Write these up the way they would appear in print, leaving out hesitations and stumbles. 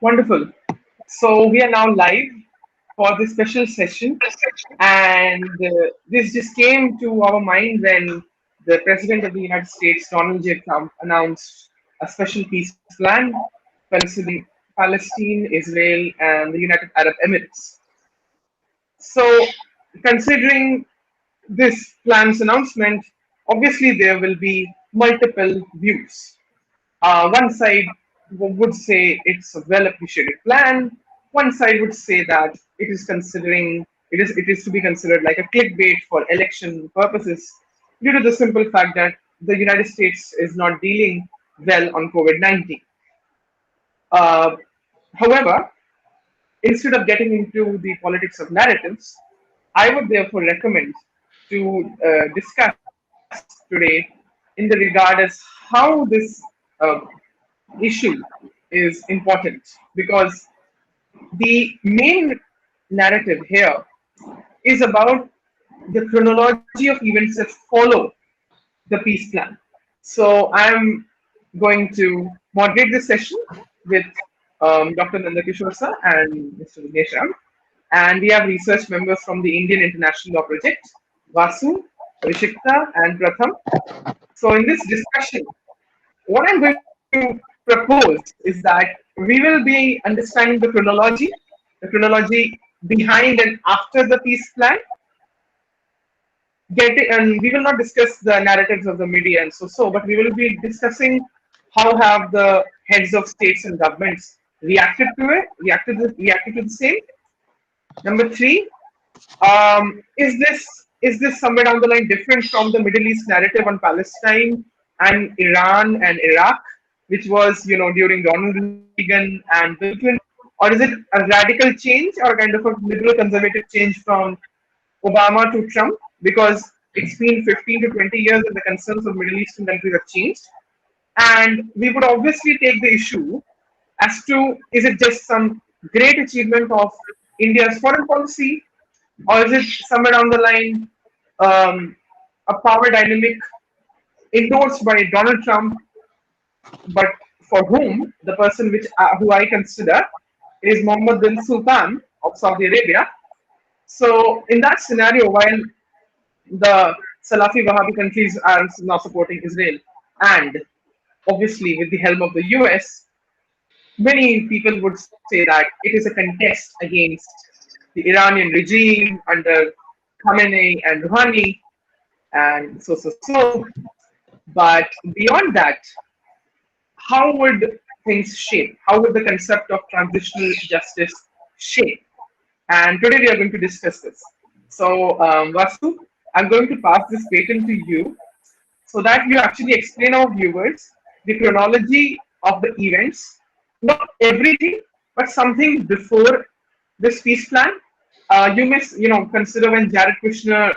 Wonderful. So we are now live for this special session, and this just came to our mind when the President of the United States, Donald J. Trump, announced a special peace plan considering Palestine, Israel, and the United Arab Emirates. So, considering this plan's announcement, obviously there will be multiple views. One side would say it's a well appreciated plan. One side would say that it is to be considered like a clickbait for election purposes due to the simple fact that the United States is not dealing well on COVID-19. Uh, However, instead of getting into the politics of narratives, I would therefore recommend to discuss today in the regard as how this uh, issue is important, because the main narrative here is about the chronology of events that follow the peace plan. So I'm going to moderate this session with Dr. Nandakishore sir and Mr. Vignesh Ram. And we have research members from the Indian International Law Project, Vasu, Rishikta, and Pratham. So in this discussion, what I'm going to propose is that we will be understanding the chronology behind and after the peace plan, and we will not discuss the narratives of the media and so, but we will be discussing how have the heads of states and governments reacted to the same. Number three, is this somewhere down the line different from the Middle East narrative on Palestine and Iran and Iraq, which was during Ronald Reagan and Bill Clinton, or is it a radical change or kind of a liberal conservative change from Obama to Trump? Because it's been 15 to 20 years and the concerns of Middle Eastern countries have changed. And we would obviously take the issue as to, is it just some great achievement of India's foreign policy, or is it somewhere down the line a power dynamic endorsed by Donald Trump, but for whom the person who I consider is Mohammed bin Sultan of Saudi Arabia. So in that scenario, while the Salafi Wahhabi countries are now supporting Israel, and obviously with the help of the US, many people would say that it is a contest against the Iranian regime under Khamenei and Rouhani, and so. But beyond that, how would things shape? How would the concept of transitional justice shape? And today we are going to discuss this. So, Vasu, I'm going to pass this patent to you so that you actually explain our viewers the chronology of the events, not everything, but something before this peace plan. You may, consider when Jared Kushner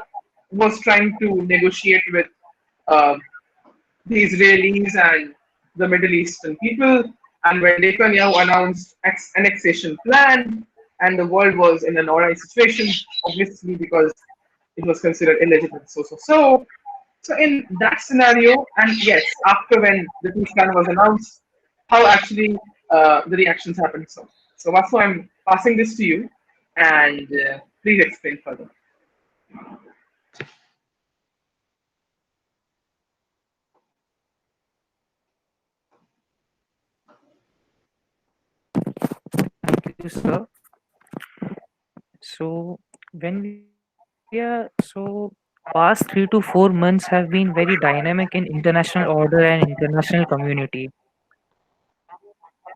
was trying to negotiate with uh, the Israelis and the Middle Eastern people, and when Netanyahu announced annexation plan, and the world was in an alright situation, obviously because it was considered illegitimate. So in that scenario, and yes, after when the peace plan was announced, how actually the reactions happened. So So, Vasu, I'm passing this to you, and please explain further. Thank you, sir. Past 3 to 4 months have been very dynamic in international order and international community.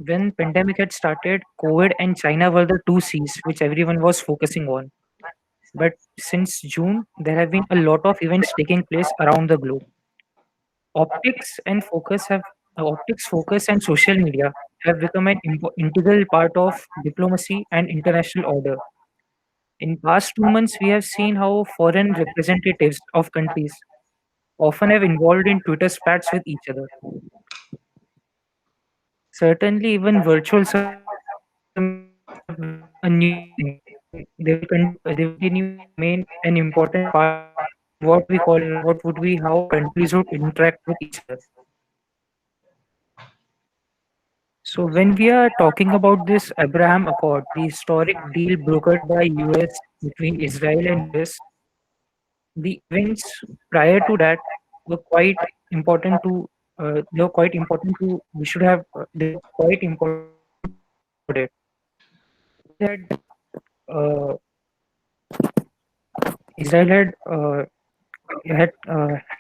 When pandemic had started, COVID and China were the two C's which everyone was focusing on. But since June, there have been a lot of events taking place around the globe. Optics and focus have Optics, focus, and social media have become an integral part of diplomacy and international order. In past 2 months, we have seen how foreign representatives of countries often have involved in Twitter spats with each other. Certainly, even virtual summits have become a new thing, and they will continue to remain an important part in what would be how countries would interact with each other. So when we are talking about this Abraham Accord, the historic deal brokered by US between Israel and US, the events prior to that were quite important to they were quite important to we should have they were quite important to talk about it. Uh, Israel had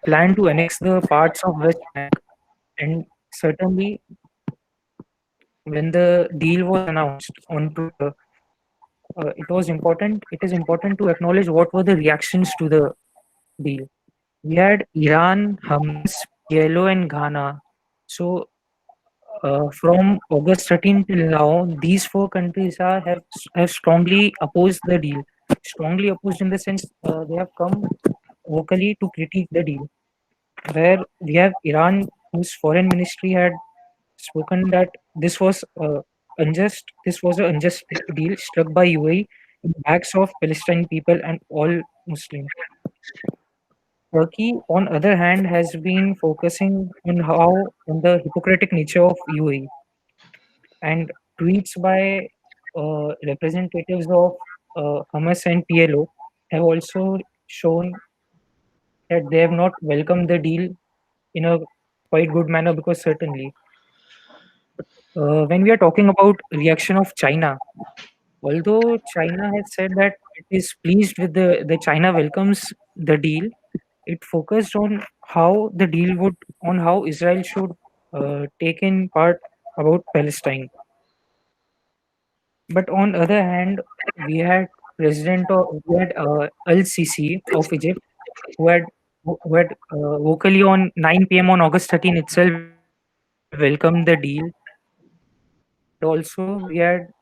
planned to annex the parts of West Bank, and certainly when the deal was announced on Twitter, it is important to acknowledge what were the reactions to the deal. We had Iran, Hamas, PLO, and Ghana. So from August 13 till now, these four countries have strongly opposed the deal. Strongly opposed in the sense they have come vocally to critique the deal. Where we have Iran, whose foreign ministry had spoken that this was an unjust deal struck by UAE in the backs of Palestinian people and all Muslims. Turkey, on other hand, has been focusing on the hypocritic nature of UAE, and tweets by representatives of Hamas and PLO have also shown that they have not welcomed the deal in a quite good manner, because certainly when we are talking about reaction of China, although China has said that it is pleased with the China welcomes the deal, it focused on how Israel should take in part about Palestine. But on other hand, we had Al Sisi of Egypt, who had vocally on 9 p.m. on August 13 itself welcomed the deal, and also we had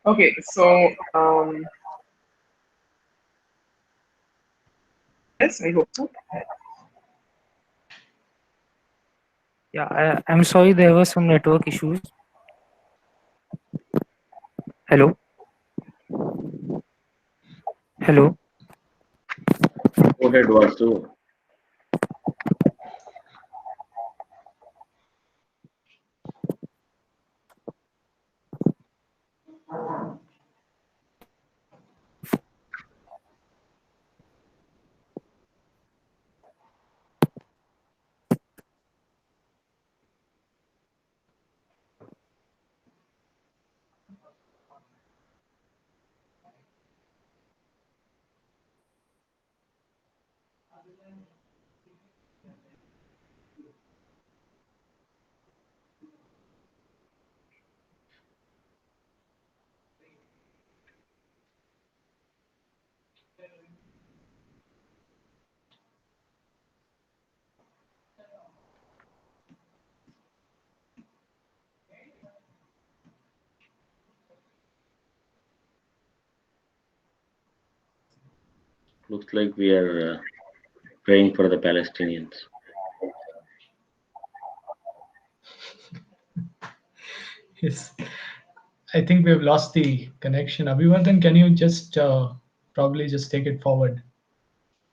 Okay, so yes, I hope so. yeah, I'm sorry, there were some network issues. Hello, hello. Go ahead, Vasu. Looks like we are praying for the Palestinians. Yes. I think we've lost the connection. Abhivardhan, can you just probably just take it forward?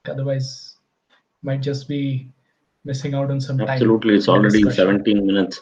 Otherwise, might just be missing out on some time Absolutely, it's in the already discussion. 17 minutes.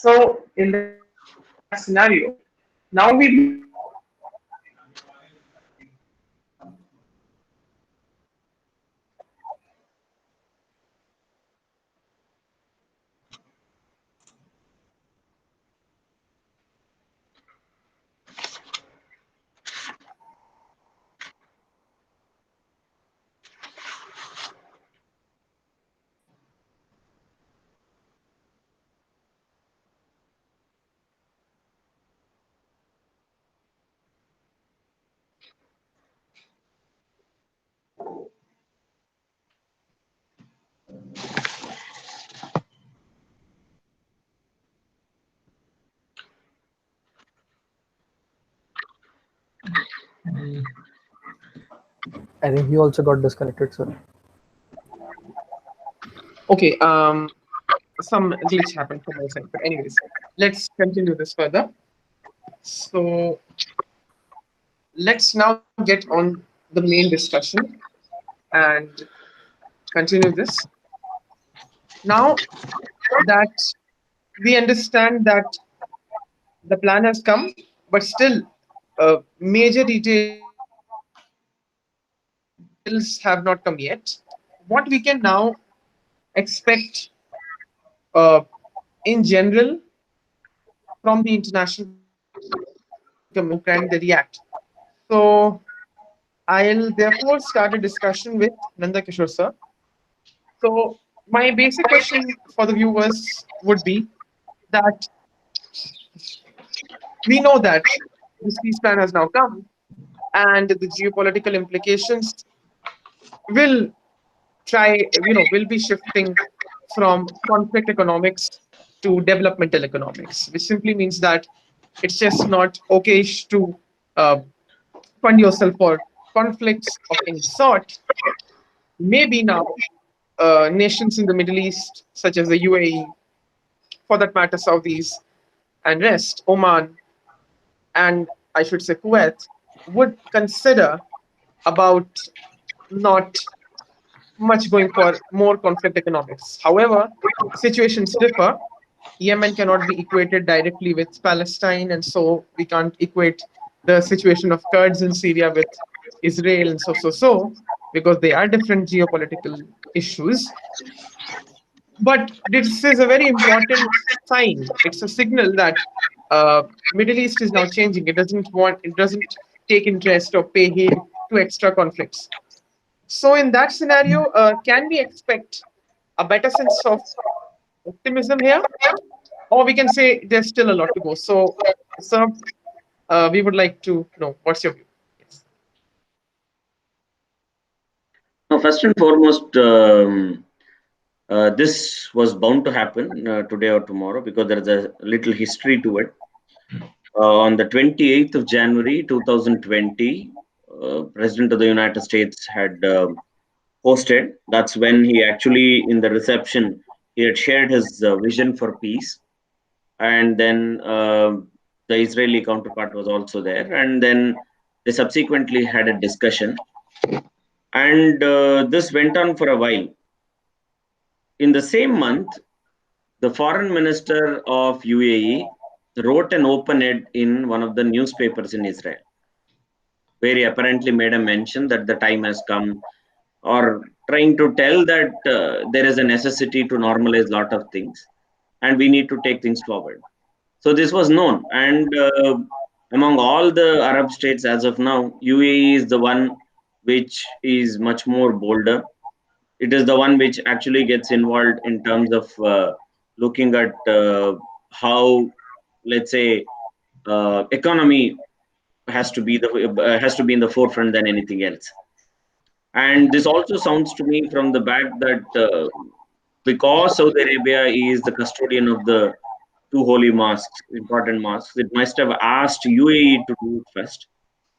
So in that scenario, now we look at the situation from the perspective of I think he also got disconnected, sir. okay, some glitch happened from my side, but anyways, let's continue this further. So let's now get on the main discussion and continue this. Now that we understand that the plan has come, but still, major details have not come yet. What we can now expect in general from the international community and they react. So I'll therefore start a discussion with Nanda Kishore sir. So my basic question for the viewers would be that we know that this peace plan has now come and the geopolitical implications will will be shifting from conflict economics to developmental economics, which simply means that it's just not okay to uh, fund yourself for conflicts of any sort. Maybe now nations in the Middle East, such as the UAE, for that matter, Saudis and rest, Oman, and I should say Kuwait, would consider about not much going for more conflict economics. However, situations differ. Yemen cannot be equated directly with Palestine, and so we can't equate the situation of Kurds in Syria with Israel and so, because they are different geopolitical issues. But this is a very important sign. It's a signal that Middle East is now changing. It doesn't take interest or pay heed to extra conflicts. So in that scenario, can we expect a better sense of optimism here, or we can say there's still a lot to go? So, sir, we would like to know what's your view. Yes. Now, first and foremost, this was bound to happen today or tomorrow because there is a little history to it. On the 28th of January 2020, President of the United States had hosted. That's when he actually, in the reception, he had shared his vision for peace. And then the Israeli counterpart was also there. And then they subsequently had a discussion. And this went on for a while. In the same month, the foreign minister of UAE wrote an open-ed in one of the newspapers in Israel, where he apparently made a mention that the time has come, or trying to tell that there is a necessity to normalize a lot of things. and we need to take things forward. So this was known, and among all the Arab states as of now, UAE is the one which is much more bolder. It is the one which actually gets involved in terms of looking at how, let's say, economy has to be in the forefront than anything else. And this also sounds to me from the fact that because Saudi Arabia is the custodian of the two holy mosques, important mosques, it must have asked UAE to do it first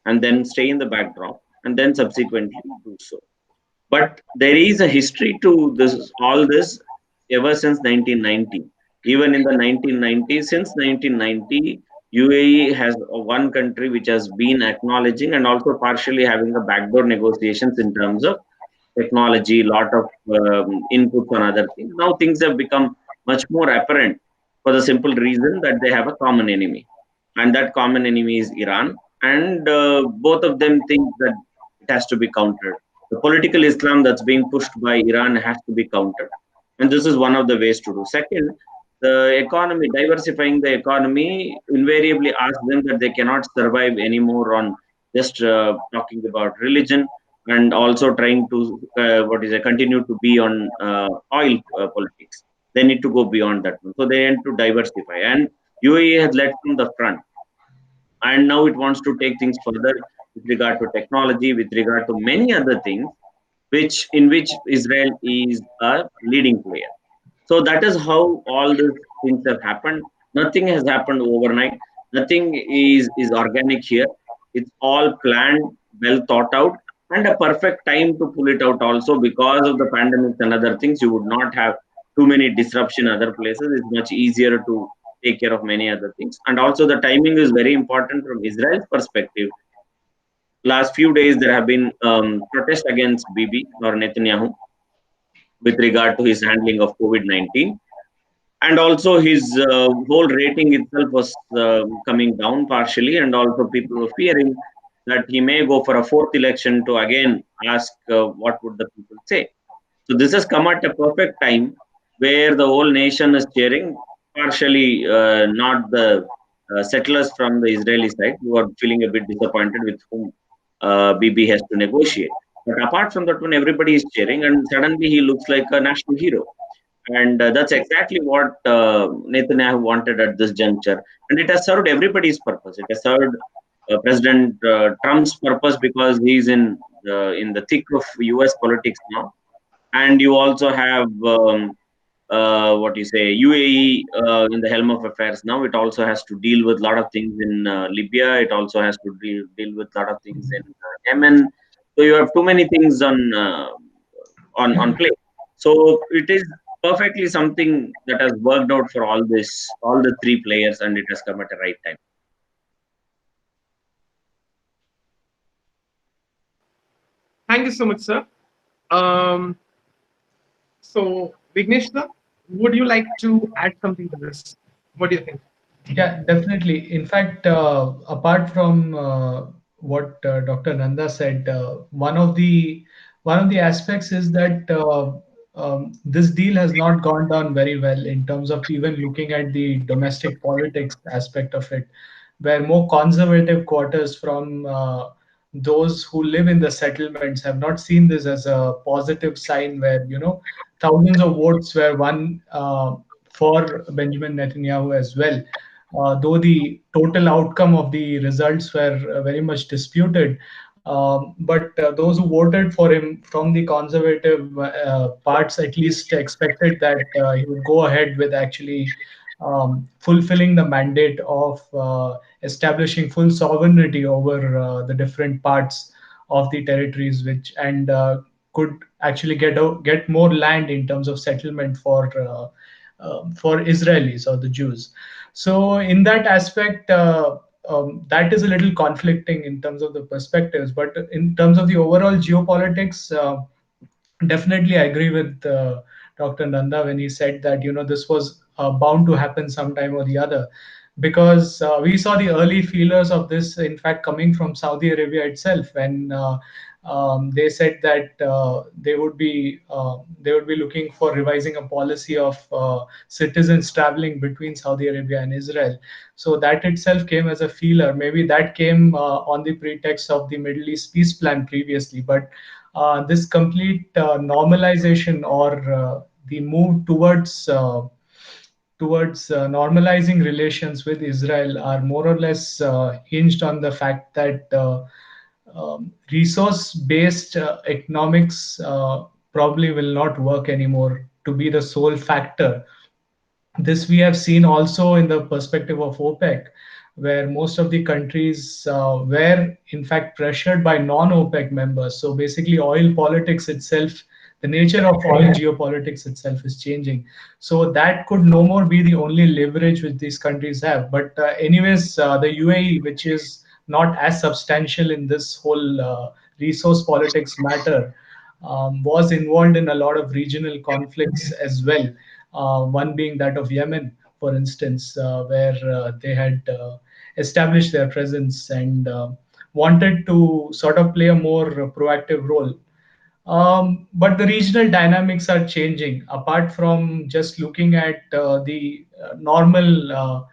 and then stay in the backdrop and then subsequently do so. But there is a history to this, all this, ever since 1990. Even in the 1990s, since 1990, UAE has one country which has been acknowledging and also partially having a backdoor negotiations in terms of technology, lot of inputs on other things. Now things have become much more apparent for the simple reason that they have a common enemy, and that common enemy is Iran. And both of them think that it has to be countered. The political Islam that's being pushed by Iran has to be countered, and this is one of the ways to do. Second, the economy, diversifying the economy, invariably asks them that they cannot survive anymore on just talking about religion and also trying to continue to be on oil politics. They need to go beyond that one. So they need to diversify, and UAE has led from the front, and now it wants to take things further with regard to technology, with regard to many other things, which in which Israel is a leading player. So that is how all these things have happened. Nothing has happened overnight. Nothing is organic here. It's all planned, well thought out, and a perfect time to pull it out also because of the pandemics and other things. You would not have too many disruption other places. It's much easier to take care of many other things. And also the timing is very important from Israel's perspective. Last few days there have been protests against Bibi or Netanyahu with regard to his handling of COVID-19, and also his whole rating itself was coming down partially, and also people were fearing that he may go for a fourth election to again ask what would the people say. So this has come at a perfect time where the whole nation is cheering, partially not the settlers from the Israeli side who are feeling a bit disappointed with whom Bibi has to negotiate. But apart from that one, everybody is cheering, and suddenly he looks like a national hero. And that's exactly what Netanyahu wanted at this juncture. And it has served everybody's purpose. It has served President Trump's purpose because he's in the thick of US politics now. And you also have what you say UAE in the helm of affairs now. It also has to deal with a lot of things in Libya. It also has to deal with a lot of things in Yemen. So you have too many things on play. So it is perfectly something that has worked out for all the three players, and it has come at the right time. Thank you so much, sir. Um, so, Vignesh, sir, would you like to add something to this? What do you think? Yeah, definitely. In fact, apart from what Dr. Nanda said, one of the aspects is that this deal has not gone down very well in terms of even looking at the domestic politics aspect of it, where more conservative quarters from those who live in the settlements have not seen this as a positive sign, where thousands of votes were won for Benjamin Netanyahu as well, though the total outcome of the results were very much disputed. But those who voted for him from the conservative parts at least expected that he would go ahead with actually fulfilling the mandate of establishing full sovereignty over the different parts of the territories, which and could actually get more land in terms of settlement for Israelis or the Jews. So in that aspect, that is a little conflicting in terms of the perspectives. But in terms of the overall geopolitics, definitely I agree with Dr. Nanda when he said that this was bound to happen sometime or the other, because we saw the early feelers of this, in fact, coming from Saudi Arabia itself when They said that they would be looking for revising a policy of citizens traveling between Saudi Arabia and Israel. So that itself came as a feeler. Maybe that came on the pretext of the Middle East peace plan previously, but this complete normalization or the move towards normalizing relations with Israel are more or less hinged on the fact that resource-based economics probably will not work anymore to be the sole factor. This we have seen also in the perspective of OPEC, where most of the countries were in fact pressured by non-OPEC members. So basically, oil politics itself, the nature of oil geopolitics itself is changing. So that could no more be the only leverage which these countries have. But anyways, the UAE, which is not as substantial in this whole resource politics matter, was involved in a lot of regional conflicts as well. One being that of Yemen, for instance, where they had established their presence and wanted to sort of play a more proactive role. But the regional dynamics are changing. Apart from just looking at the normal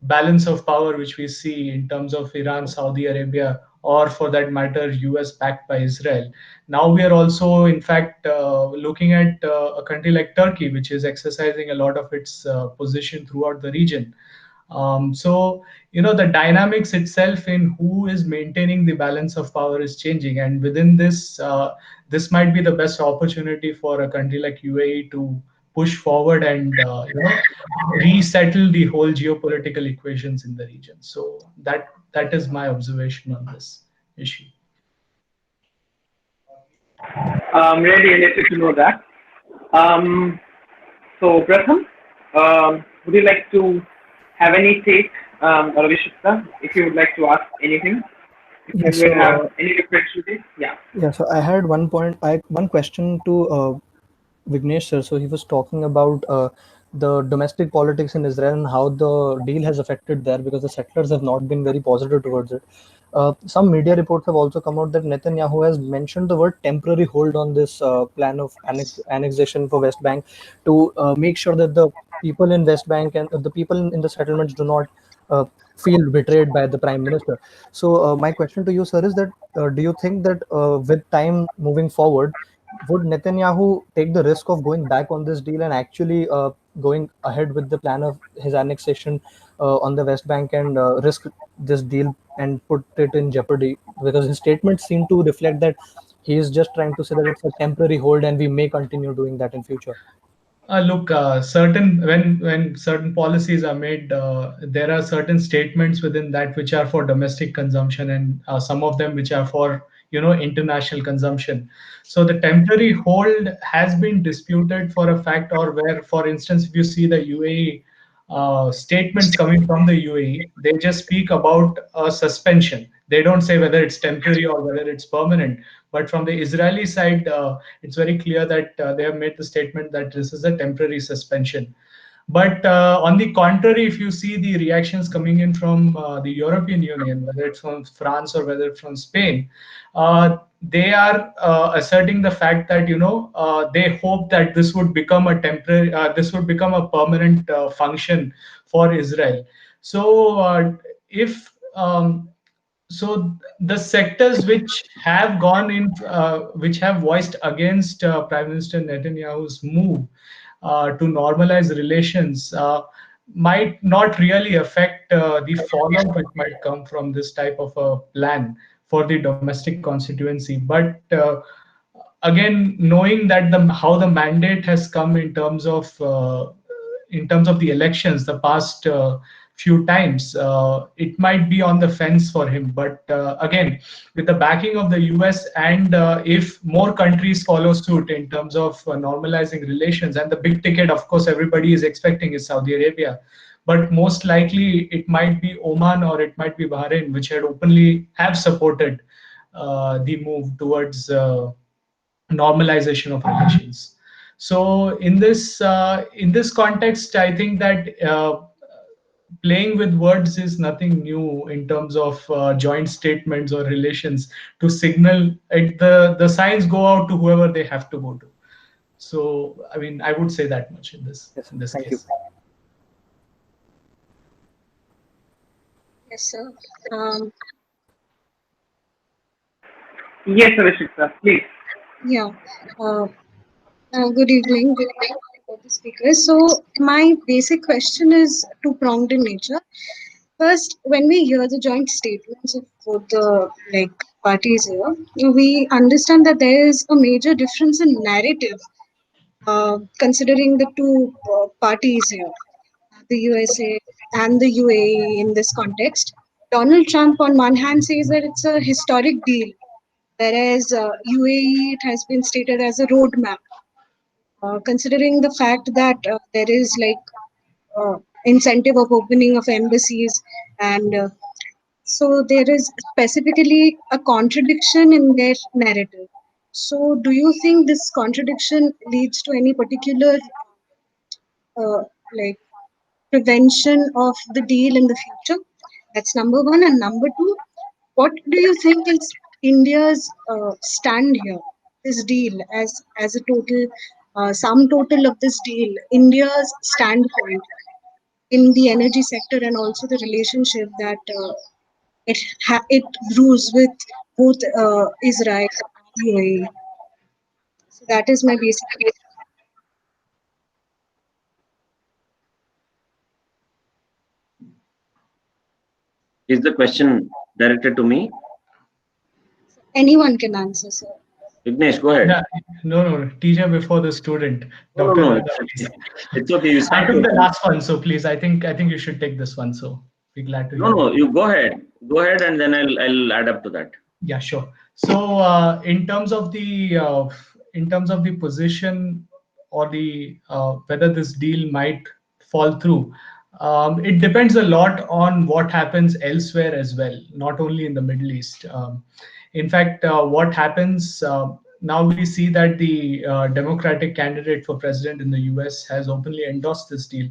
balance of power which we see in terms of Iran, Saudi Arabia, or for that matter, US backed by Israel. Now we are also, in fact, looking at a country like Turkey, which is exercising a lot of its position throughout the region. So, the dynamics itself in who is maintaining the balance of power is changing. And within this, this might be the best opportunity for a country like UAE to push forward and, resettle the whole geopolitical equations in the region. So that is my observation on this issue. Really elated to know that. Um, so, Pratham, would you like to have any take, or Vishita, if you would like to ask anything? If you Yes. will So have any request to take? Yeah. yeah. So I had one question to Vignesh sir. So he was talking about the domestic politics in Israel and how the deal has affected there because the settlers have not been very positive towards it. Some media reports have also come out that Netanyahu has mentioned the word temporary hold on this plan of annexation for West Bank to make sure that the people in West Bank and the people in the settlements do not uh, feel betrayed by the prime minister. So my question to you, sir, is that do you think that with time moving forward, would Netanyahu take the risk of going back on this deal and actually going ahead with the plan of his annexation on the West Bank and risk this deal and put it in jeopardy? Because his statements seem to reflect that he is just trying to say that it's a temporary hold and we may continue doing that in future. Look, certain when certain policies are made, there are certain statements within that which are for domestic consumption, and some of them which are for international consumption. So the temporary hold has been disputed for a fact, or where, for instance, if you see the UAE statements coming from the UAE, they just speak about a suspension. They don't say whether it's temporary or whether it's permanent. But from the Israeli side, it's very clear that they have made the statement that this is a temporary suspension. But on the contrary, if you see the reactions coming in from the European Union, whether it's from France or whether it's from Spain, they are asserting the fact that they hope that this would become a temporary, this would become a permanent function for Israel. So if so the sectors which have gone in, which have voiced against Prime Minister Netanyahu's move to normalize relations, might not really affect the fallout which might come from this type of a plan for the domestic constituency. But again, knowing that the how the mandate has come in terms of the elections the past few times, it might be on the fence for him. But again, with the backing of the US, and if more countries follow suit in terms of normalizing relations, and the big ticket, of course, everybody is expecting is Saudi Arabia. But most likely, it might be Oman or it might be Bahrain, which had openly have supported the move towards normalization of relations. So in this context, I think that playing with words is nothing new in terms of joint statements or relations to signal the signs go out to whoever they have to go to. So I mean, I would say that much in this Yes, in this thank you. case. Yes, sir. Um, Yes, Avishika, please. yeah. Uh, Good evening. Good evening to both the speakers. So, my basic question is two-pronged in nature. First, when we hear the joint statements of both the parties here, we understand that there is a major difference in narrative, considering the two parties here, the USA and the UAE in this context. Donald Trump, on one hand, says that it's a historic deal, whereas UAE it has been stated as a roadmap. Considering the fact that there is uh, incentive of opening of embassies and so there is specifically a contradiction in their narrative. So do you think this contradiction leads to any particular uh, like prevention of the deal in the future? That's number one. And number two, what do you think is India's stand here? This deal as a total, sum total of this deal, India's standpoint in the energy sector and also the relationship that it brews with both Israel and UAE. So that is my basic question. Is the question directed to me? Anyone can answer, sir. Vignesh, go ahead. Yeah, no, teacher before the student, No, no, Dr. no. Nanda, please. It's okay. You I start took your the question. last one, so please, I think you should take this one. So be glad to No, hear it. no. You go ahead. Go ahead, and then I'll add up to that. Yeah, sure. So in terms of the position or the whether this deal might fall through, it depends a lot on what happens elsewhere as well, not only in the Middle East. In fact, what happens now, we see that the Democratic candidate for president in the US has openly endorsed this deal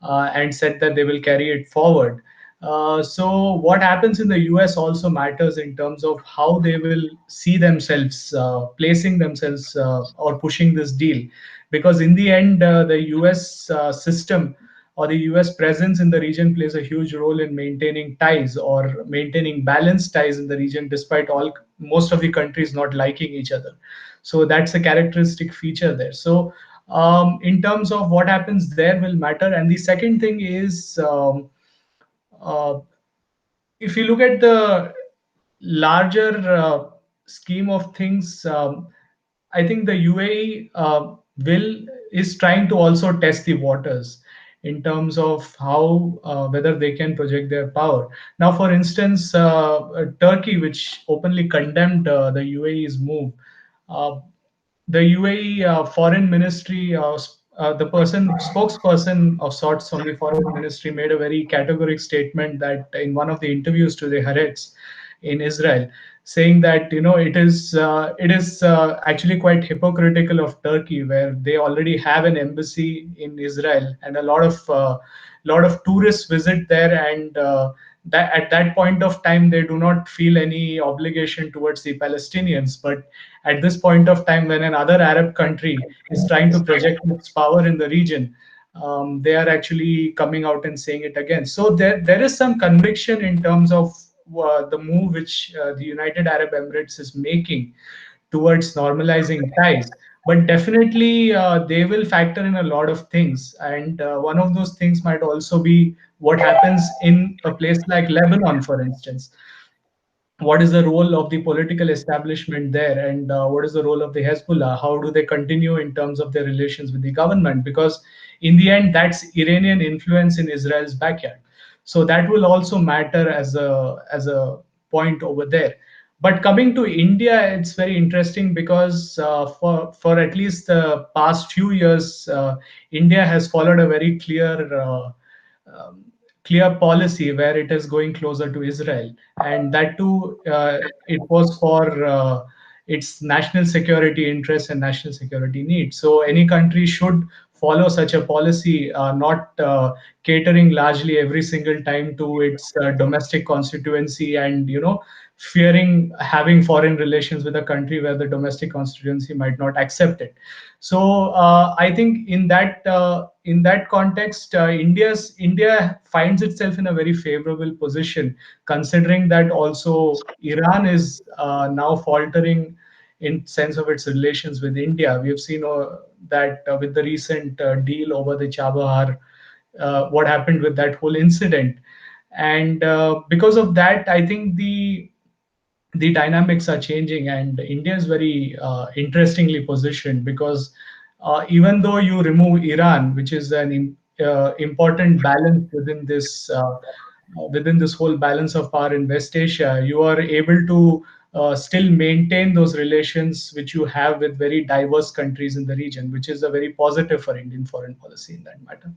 and said that they will carry it forward. So what happens in the US also matters in terms of how they will see themselves placing themselves or pushing this deal, because in the end, the US system or the US presence in the region plays a huge role in maintaining ties or maintaining balanced ties in the region, despite all most of the countries not liking each other. So that's a characteristic feature there. So in terms of what happens there will matter. And the second thing is, uh, if you look at the larger scheme of things, I think the UAE will is trying to also test the waters in terms of how whether they can project their power. Now, for instance, Turkey, which openly condemned the UAE's move, uh, the UAE foreign ministry, the spokesperson of sorts from the foreign ministry, made a very categoric statement that in one of the interviews to the Haaretz in Israel, saying that it is actually quite hypocritical of Turkey, where they already have an embassy in Israel and a lot of tourists visit there, and that at that point of time they do not feel any obligation towards the Palestinians. But at this point of time, when another Arab country is trying to project its power in the region, they are actually coming out and saying it again. So there is some conviction in terms of the move which the United Arab Emirates is making towards normalizing ties. But definitely, they will factor in a lot of things. And one of those things might also be what happens in a place like Lebanon, for instance. What is the role of the political establishment there, and what is the role of the Hezbollah? How do they continue in terms of their relations with the government? Because in the end, that's Iranian influence in Israel's backyard. So that will also matter as a point over there. But coming to India, it's very interesting because for at least the past few years, India has followed a very um, clear policy where it is going closer to Israel, and that too, it was for its national security interests and national security needs. So any country should follow such a policy, not catering largely every single time to its domestic constituency, and fearing having foreign relations with a country where the domestic constituency might not accept it. So I think in that context, India finds itself in a very favorable position, considering that also Iran is now faltering in sense of its relations with India. We have seen that with the recent deal over the Chabahar, what happened with that whole incident, and because of that, I think the dynamics are changing, and India is very interestingly positioned, because even though you remove Iran, which is an important balance within this whole balance of power in West Asia, you are able to still maintain those relations which you have with very diverse countries in the region, which is a very positive for Indian foreign policy in that matter.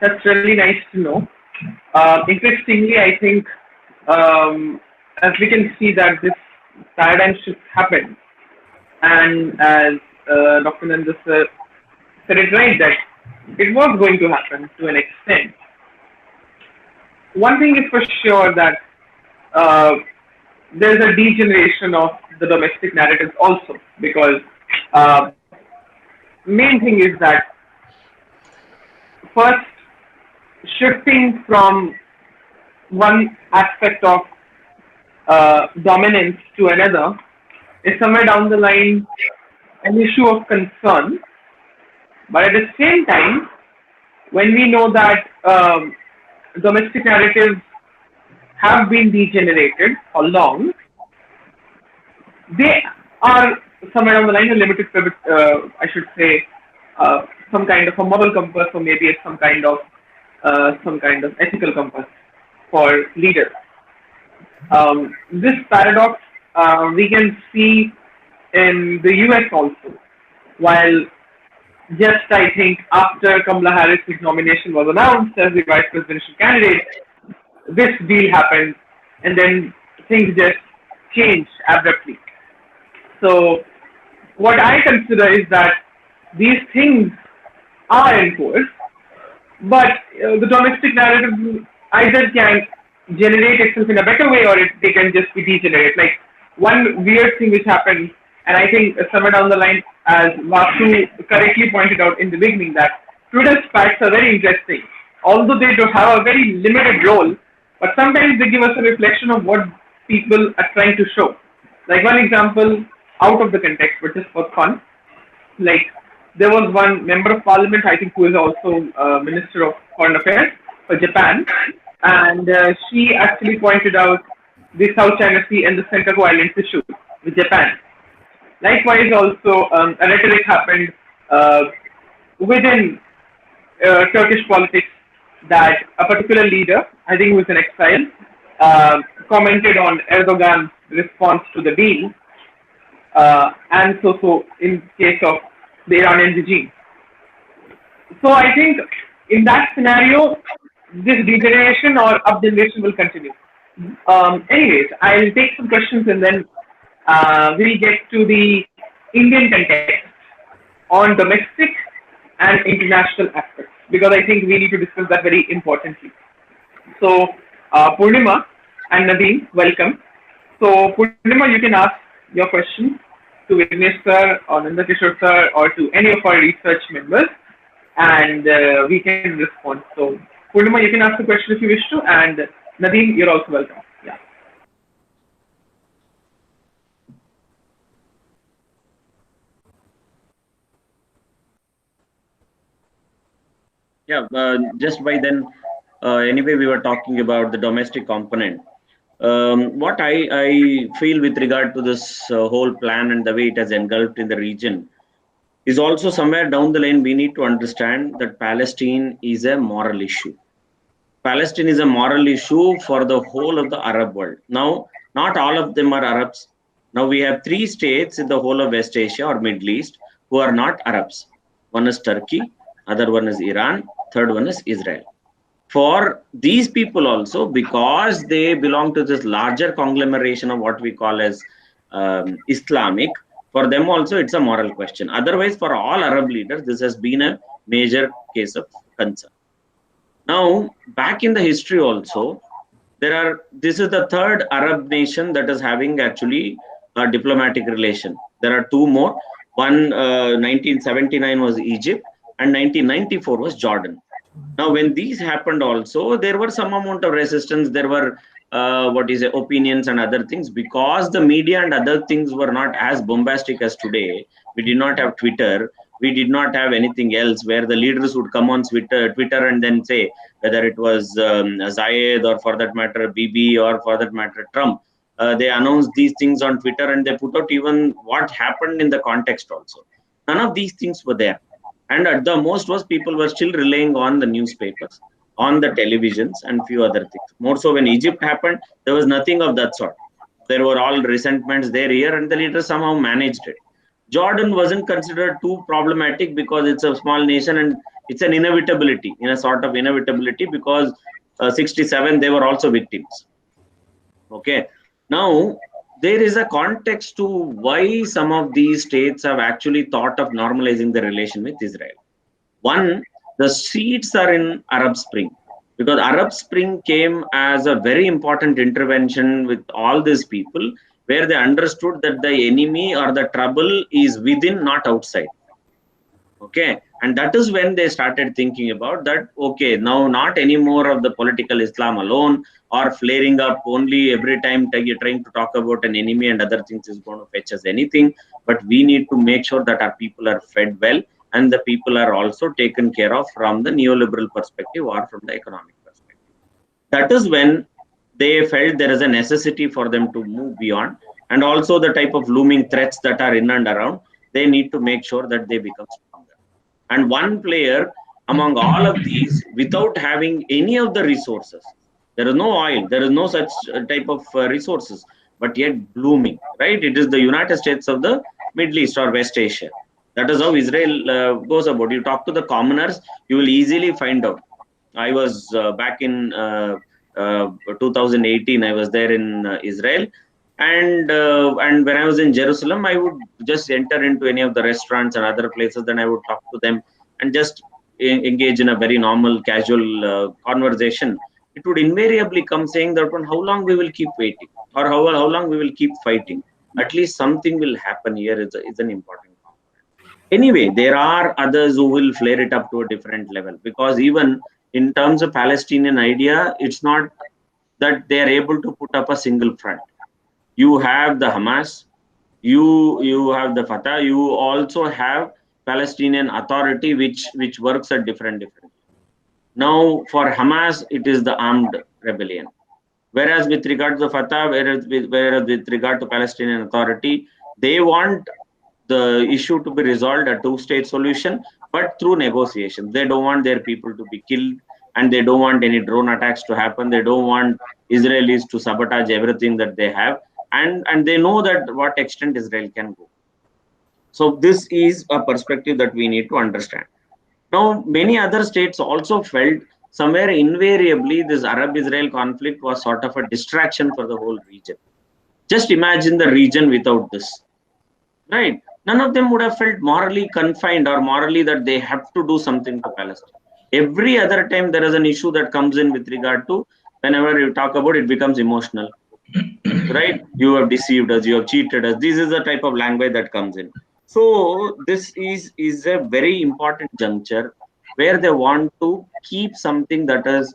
That's really nice to know. Interestingly, I think as we can see that this paradigm shift happened, and as Dr. Nanda sir said it right that it was going to happen to an extent. One thing is for sure that uh, there's a degeneration of the domestic narratives also, because uh, main thing is that first shifting from one aspect of dominance to another is somewhere down the line an issue of concern. But at the same time, when we know that domestic narratives have been degenerated for long, they are somewhere down the line a limited pivot, I should say, some kind of a moral compass, or maybe some kind of ethical compass for leaders. This paradox we can see in the US also. While just I think after Kamala Harris's nomination was announced as the vice presidential candidate, this deal happened, and then things just changed abruptly. So what I consider is that these things are enforced, but the domestic narrative either can generate itself in a better way, or they can just be degenerate. Like one weird thing which happened, and I think somewhere down the line, as Vasu correctly pointed out in the beginning, that Twitter spats are very interesting. Although they do have a very limited role, but sometimes they give us a reflection of what people are trying to show. Like one example, out of the context, but just for fun, like there was one member of parliament, I think, who is also Minister of Foreign Affairs for Japan, and she actually pointed out the South China Sea and the Senkaku Islands issue with Japan. Likewise, also a rhetoric happened within Turkish politics that a particular leader, I think who was in exile, commented on Erdogan's response to the deal, and so in case of the Iranian regime. So I think in that scenario, this degeneration or upgeneration will continue. Anyways, I'll take some questions, and then we'll get to the Indian context on domestic and international aspects, because I think we need to discuss that very importantly. So, Purnima and Nadeem, welcome. So, Purnima, you can ask your questions to Vignesh sir or Nanda Kishore sir or to any of our research members, and we can respond. So, Purnima, you can ask the question if you wish to, and Nadeem, you're also welcome. Yeah. Yeah, just by then, anyway, we were talking about the domestic component. What I feel with regard to this whole plan and the way it has engulfed in the region is also somewhere down the line, we need to understand that Palestine is a moral issue. Palestine is a moral issue for the whole of the Arab world. Now, not all of them are Arabs. Now, we have three states in the whole of West Asia or Middle East who are not Arabs. One is Turkey, other one is Iran, third one is Israel. For these people also, because they belong to this larger conglomeration of what we call as Islamic, For them also, it's a moral question. Otherwise, for all Arab leaders, this has been a major case of concern. Now, back in the history also, this is the third Arab nation that is having actually a diplomatic relation. There are two more. One, 1979 was Egypt, and 1994 was Jordan. Now, when these happened also, there were some amount of resistance. There were opinions and other things, because the media and other things were not as bombastic as today. We did not have Twitter. We did not have anything else where the leaders would come on Twitter and then say, whether it was Zayed, or for that matter Bibi, or for that matter Trump. They announced these things on Twitter, and they put out even what happened in the context also. None of these things were there. And at the most was, people were still relying on the newspapers, on the televisions, and few other things. More so when Egypt happened, there was nothing of that sort. There were all resentments there here, and the leaders somehow managed it. Jordan wasn't considered too problematic because it's a small nation, and it's an inevitability, in a sort of inevitability, because 67 they were also victims. Okay. Now, there is a context to why some of these states have actually thought of normalizing the relation with Israel. One, the seeds are in Arab Spring, because Arab Spring came as a very important intervention with all these people, where they understood that the enemy or the trouble is within, not outside. Okay. And that is when they started thinking about that. Okay, now not anymore of the political Islam alone, or flaring up only every time trying to talk about an enemy and other things is going to fetch us anything. But we need to make sure that our people are fed well, and the people are also taken care of from the neoliberal perspective or from the economic perspective. That is when they felt there is a necessity for them to move beyond, and also the type of looming threats that are in and around. They need to make sure that they become stronger. And one player among all of these, without having any of the resources, there is no oil, there is no such type of resources, but yet blooming, right? It is the United States of the Middle East or West Asia. That is how Israel goes about. You talk to the commoners, you will easily find out. I was back in 2018. I was there in Israel, and when I was in Jerusalem, I would just enter into any of the restaurants and other places. Then I would talk to them and just engage in a very normal, casual conversation. It would invariably come saying that, how long we will keep waiting, or how long we will keep fighting. At least something will happen here. Is an important component. Anyway, there are others who will flare it up to a different level, because even in terms of Palestinian idea, it's not that they are able to put up a single front. You have the Hamas, you have the Fatah, you also have Palestinian Authority, which works at different. Now, for Hamas, it is the armed rebellion. Whereas with regard to the Fatah, whereas with regard to Palestinian Authority, they want the issue to be resolved, a two-state solution, but through negotiations. They don't want their people to be killed, and they don't want any drone attacks to happen. They don't want Israelis to sabotage everything that they have, and they know that what extent Israel can go. So this is a perspective that we need to understand. Now, many other states also felt somewhere invariably this Arab-Israel conflict was sort of a distraction for the whole region. Just imagine the region without this. Right? None of them would have felt morally confined or morally that they have to do something to Palestine. Every other time there is an issue that comes in with regard to, whenever you talk about it, becomes emotional. Right? You have deceived us, you have cheated us. This is the type of language that comes in. So this is a very important juncture where they want to keep something that is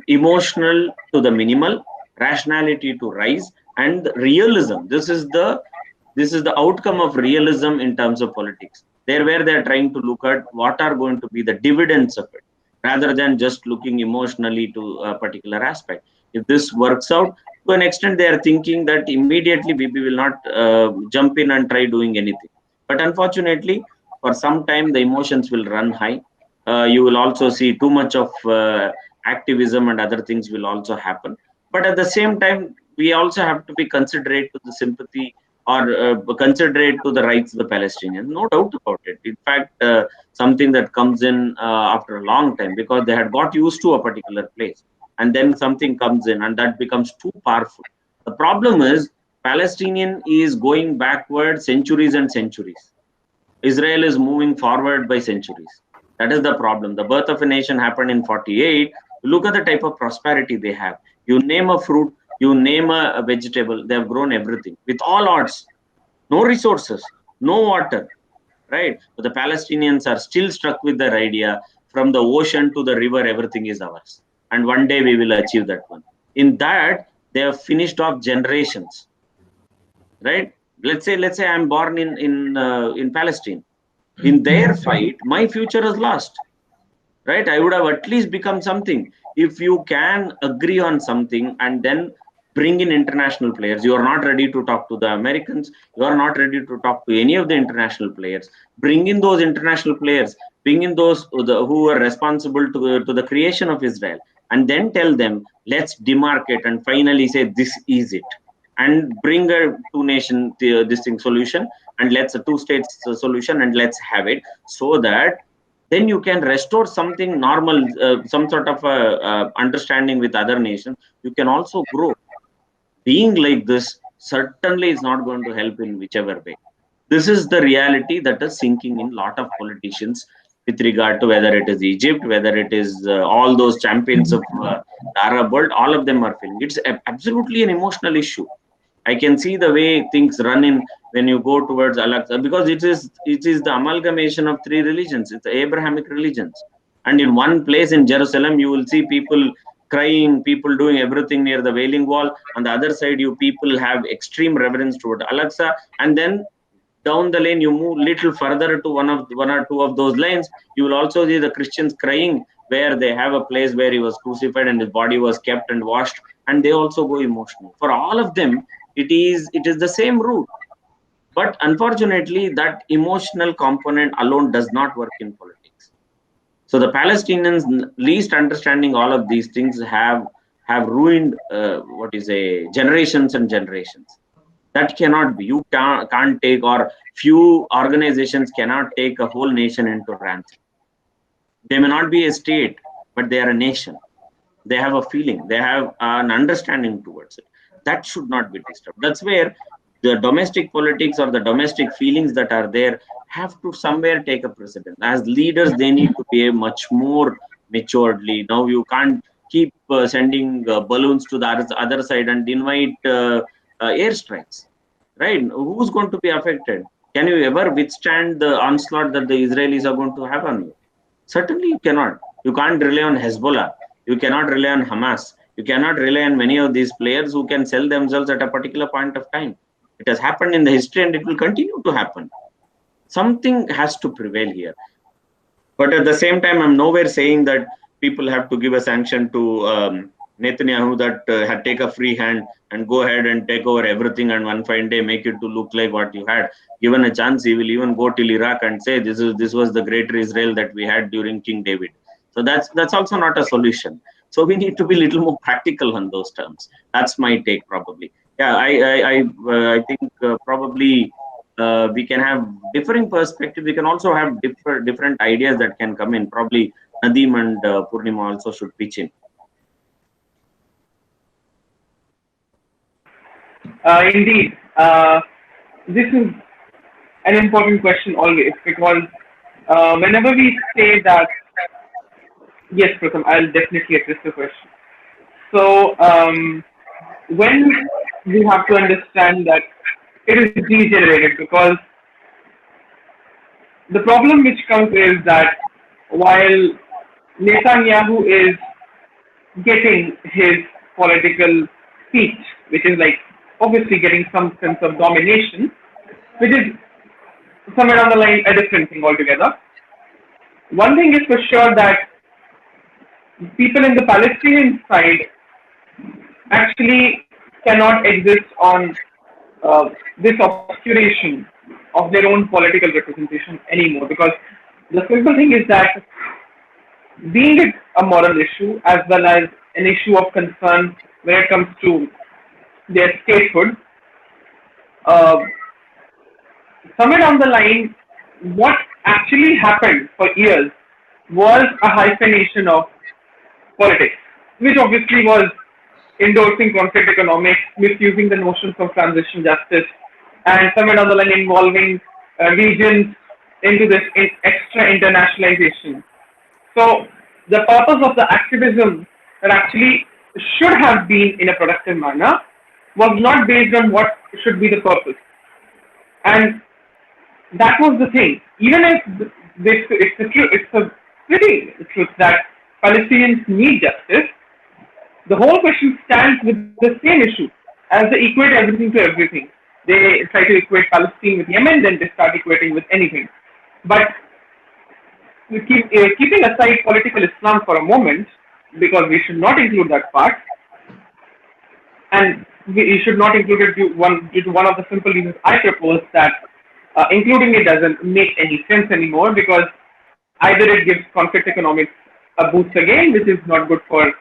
emotional to the minimal, rationality to rise, and realism. This is the outcome of realism in terms of politics. There where they're trying to look at what are going to be the dividends of it, rather than just looking emotionally to a particular aspect. If this works out, to an extent, they are thinking that immediately BB will not jump in and try doing anything. But unfortunately, for some time, the emotions will run high. You will also see too much of activism and other things will also happen. But at the same time, we also have to be considerate to the sympathy, or considerate to the rights of the Palestinians. No doubt about it. In fact, something that comes in after a long time, because they had got used to a particular place, and then something comes in and that becomes too powerful. The problem is Palestinian is going backward centuries and centuries. Israel is moving forward by centuries. That is the problem. The birth of a nation happened in 48. Look at the type of prosperity they have. You name a fruit, you name a vegetable, they have grown everything with all odds. No resources, no water, right? But the Palestinians are still stuck with their idea, from the ocean to the river, everything is ours. And one day we will achieve that one. In that, they have finished off generations, right? Let's say I'm born in Palestine. In their fight, my future is lost, right? I would have at least become something. If you can agree on something and then bring in international players, you are not ready to talk to the Americans, you are not ready to talk to any of the international players. Bring in those international players, bring in those who are responsible to the creation of Israel, and then tell them, let's demarcate and finally say this is it, and bring a two nation this thing solution, and let's a two states solution, and let's have it, so that then you can restore something normal, some sort of understanding with other nations. You can also grow. Being like this certainly is not going to help in whichever way. This is the reality that is sinking in a lot of politicians with regard to whether it is Egypt, whether it is all those champions of the Arab world. All of them are feeling it's absolutely an emotional issue. I can see the way things run in when you go towards Al-Aqsa, because it is the amalgamation of three religions. It's the Abrahamic religions, and in one place in Jerusalem, you will see people crying, people doing everything near the Wailing Wall. On the other side, you people have extreme reverence toward Al-Aqsa, and then down the lane, you move little further to one or two of those lanes, you will also see the Christians crying, where they have a place where he was crucified and his body was kept and washed, and they also go emotional. For all of them, it is the same root, but unfortunately that emotional component alone does not work in politics. So the Palestinians, least understanding all of these things, have ruined what is a generations and generations. That cannot be. You can't take, or few organizations cannot take a whole nation into ransom. They may not be a state, but they are a nation. They have a feeling, they have an understanding towards it. That should not be disturbed. That's where the domestic politics or the domestic feelings that are there have to somewhere take a precedent. As leaders, they need to behave much more maturedly. Now you can't keep sending balloons to the other side and invite airstrikes, right? Who's going to be affected? Can you ever withstand the onslaught that the Israelis are going to have on you? Certainly you cannot. You can't rely on Hezbollah. You cannot rely on Hamas. You cannot rely on many of these players who can sell themselves at a particular point of time. It has happened in the history and it will continue to happen. Something has to prevail here. But at the same time, I'm nowhere saying that people have to give a sanction to Netanyahu, that had take a free hand and go ahead and take over everything and one fine day make it to look like what you had. Given a chance, he will even go till Iraq and say this was the greater Israel that we had during King David. So that's also not a solution. So we need to be a little more practical on those terms. That's my take, probably. Yeah, I think probably we can have differing perspectives. We can also have different ideas that can come in. Probably Nadeem and Purnima also should pitch in. Indeed, this is an important question always, because whenever we say that, yes, Pratham, I'll definitely address the question. So, when we have to understand that it is degenerated, because the problem which comes is that while Netanyahu is getting his political speech, which is like obviously getting some sense of domination, which is somewhere down the line a different thing altogether. One thing is for sure, that people in the Palestinian side actually cannot exist on this obscuration of their own political representation anymore, because the simple thing is that, being it a moral issue as well as an issue of concern when it comes to their statehood, uh, somewhere down the line, what actually happened for years was a hyphenation of politics, which obviously was endorsing conflict economics, misusing the notions of transition justice, and somewhere down the line involving regions into this extra internationalization. So the purpose of the activism that actually should have been in a productive manner was not based on what should be the purpose. And that was the thing. Even if it's a pretty truth that Palestinians need justice, the whole question stands with the same issue as they equate everything to everything. They try to equate Palestine with Yemen, then they start equating with anything. But keeping aside political Islam for a moment, because we should not include that part, and we should not include it due to one of the simple reasons I propose that including it doesn't make any sense anymore because either it gives conflict economics a boost again, which is not good for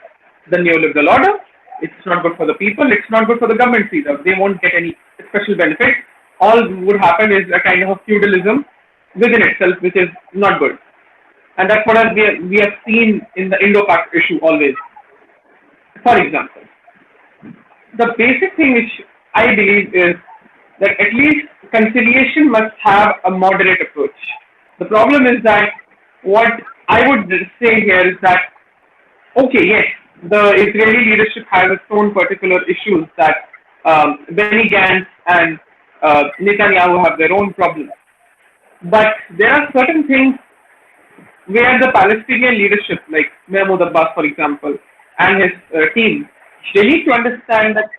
the neoliberal order, it's not good for the people, it's not good for the governments either. They won't get any special benefit. All would happen is a kind of a feudalism within itself, which is not good. And that's what we have seen in the Indo-Pak issue always. For example, the basic thing which I believe is that at least conciliation must have a moderate approach. The problem is that what I would say here is that, okay, yes, the Israeli leadership has its own particular issues that Benny Gantz and Netanyahu have their own problems. But there are certain things where the Palestinian leadership, like Mahmoud Abbas, for example, and his team, they need to understand that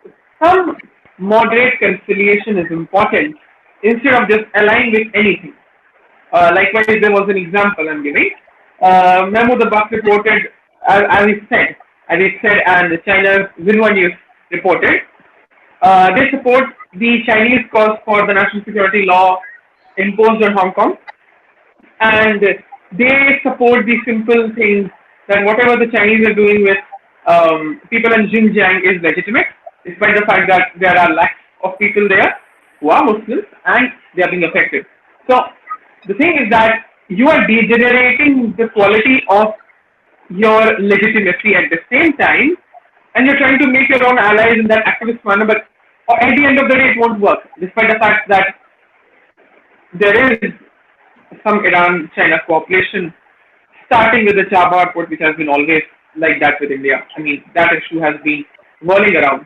some moderate conciliation is important instead of just aligning with anything. Likewise, there was an example I'm giving. Mahmoud Abbas reported, as he said, and China's Xinhua News reported, they support the Chinese cause for the national security law imposed on Hong Kong, and they support the simple things that whatever the Chinese are doing with people in Xinjiang is legitimate, despite the fact that there are lakhs of people there who are Muslims and they are being affected. So the thing is that you are degenerating the quality of your legitimacy at the same time, and you're trying to make your own allies in that activist manner, but at the end of the day, it won't work, despite the fact that there is some Iran-China cooperation, starting with the Chabad port, which has been always like that with India. I mean, that issue has been whirling around.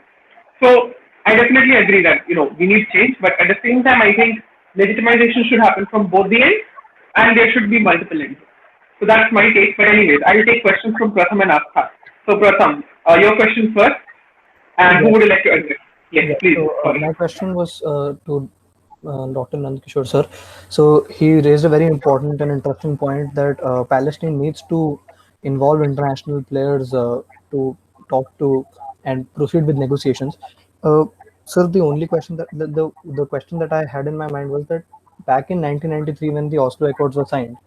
So I definitely agree that we need change, but at the same time, I think legitimization should happen from both the ends, and there should be multiple ends. So that's my take. But anyways, I will take questions from Pratham and Astha. So Pratham, your question first, and who would you like to address? Yes, Yeah. please. So my question was to Dr. Nandkishore sir. So he raised a very important and interesting point that Palestine needs to involve international players to talk to and proceed with negotiations. Uh, Sir, the only question that the question that I had in my mind was that back in 1993 when the Oslo Accords were signed,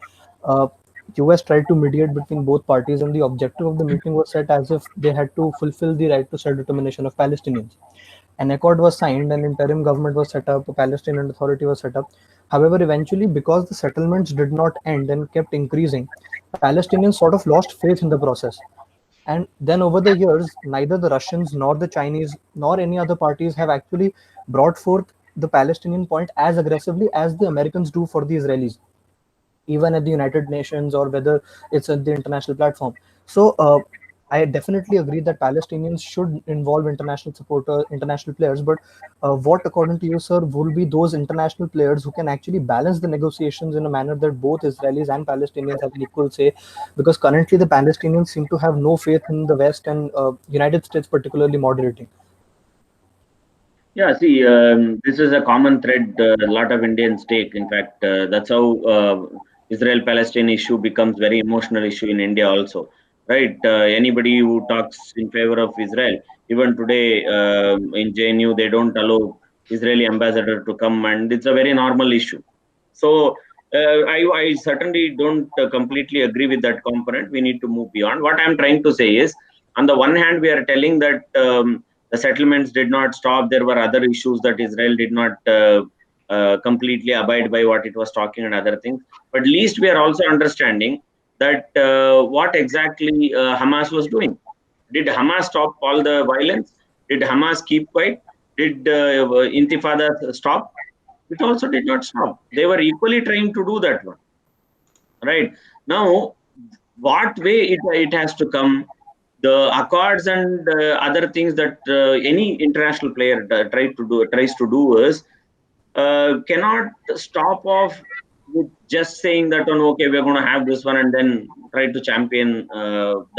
uh, US tried to mediate between both parties, and the objective of the meeting was set as if they had to fulfill the right to self-determination of Palestinians. An accord was signed, an interim government was set up, a Palestinian Authority was set up. However, eventually, because the settlements did not end and kept increasing, Palestinians sort of lost faith in the process. And then over the years, neither the Russians nor the Chinese nor any other parties have actually brought forth the Palestinian point as aggressively as the Americans do for the Israelis, even at the United Nations or whether it's at the international platform. So I definitely agree that Palestinians should involve international supporters, international players. But what, according to you, sir, will be those international players who can actually balance the negotiations in a manner that both Israelis and Palestinians have an equal say? Because currently the Palestinians seem to have no faith in the West and United States, particularly moderating. Yeah, see, this is a common thread a lot of Indians take. In fact, that's how Israel-Palestine issue becomes very emotional issue in India also, right? Anybody who talks in favor of Israel, even today in JNU, they don't allow Israeli ambassador to come, and it's a very normal issue. So I certainly don't completely agree with that component. We need to move beyond. What I'm trying to say is, on the one hand, we are telling that the settlements did not stop. There were other issues that Israel did not completely abide by what it was talking and other things. But at least we are also understanding that what exactly Hamas was doing. Did Hamas stop all the violence? Did Hamas keep quiet? Did Intifada stop? It also did not stop. They were equally trying to do that one. Right now, what way it has to come? The accords and other things that any international player tries to do is cannot stop off with just saying that on okay we're going to have this one and then try to champion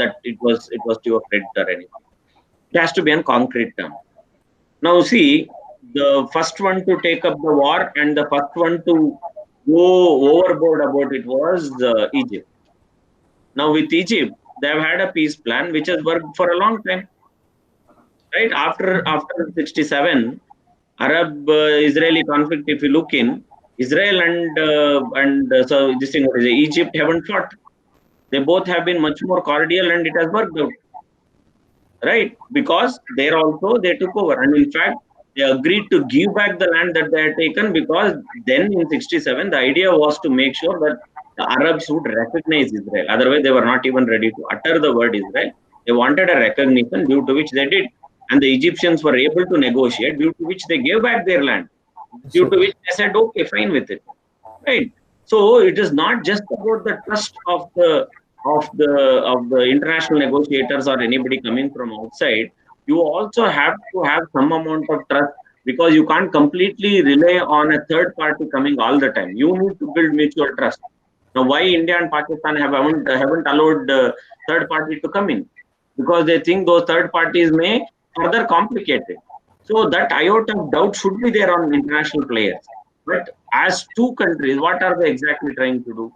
that it was to your credit or anything. It has to be on concrete term. Now see, the first one to take up the war and the first one to go overboard about it was Egypt. Now with Egypt, they have had a peace plan which has worked for a long time, right? After 67 Arab Israeli conflict, if you look in Israel so this thing what is it, Egypt haven't fought. They both have been much more cordial and it has worked out, right? Because there also they took over, and in fact they agreed to give back the land that they had taken, because then in 67 the idea was to make sure that the Arabs would recognize Israel. Otherwise, they were not even ready to utter the word Israel. They wanted a recognition, due to which they did, and the Egyptians were able to negotiate, due to which they gave back their land, Yes, due sir. to which they said, okay, fine with it, right? So it is not just about the trust of the international negotiators or anybody coming from outside. You also have to have some amount of trust, because you can't completely rely on a third party coming all the time. You need to build mutual trust. Now, why India and Pakistan haven't allowed third party to come in? Because they think those third parties may further complicate it. So that iota of doubt should be there on international players. But as two countries, what are they exactly trying to do?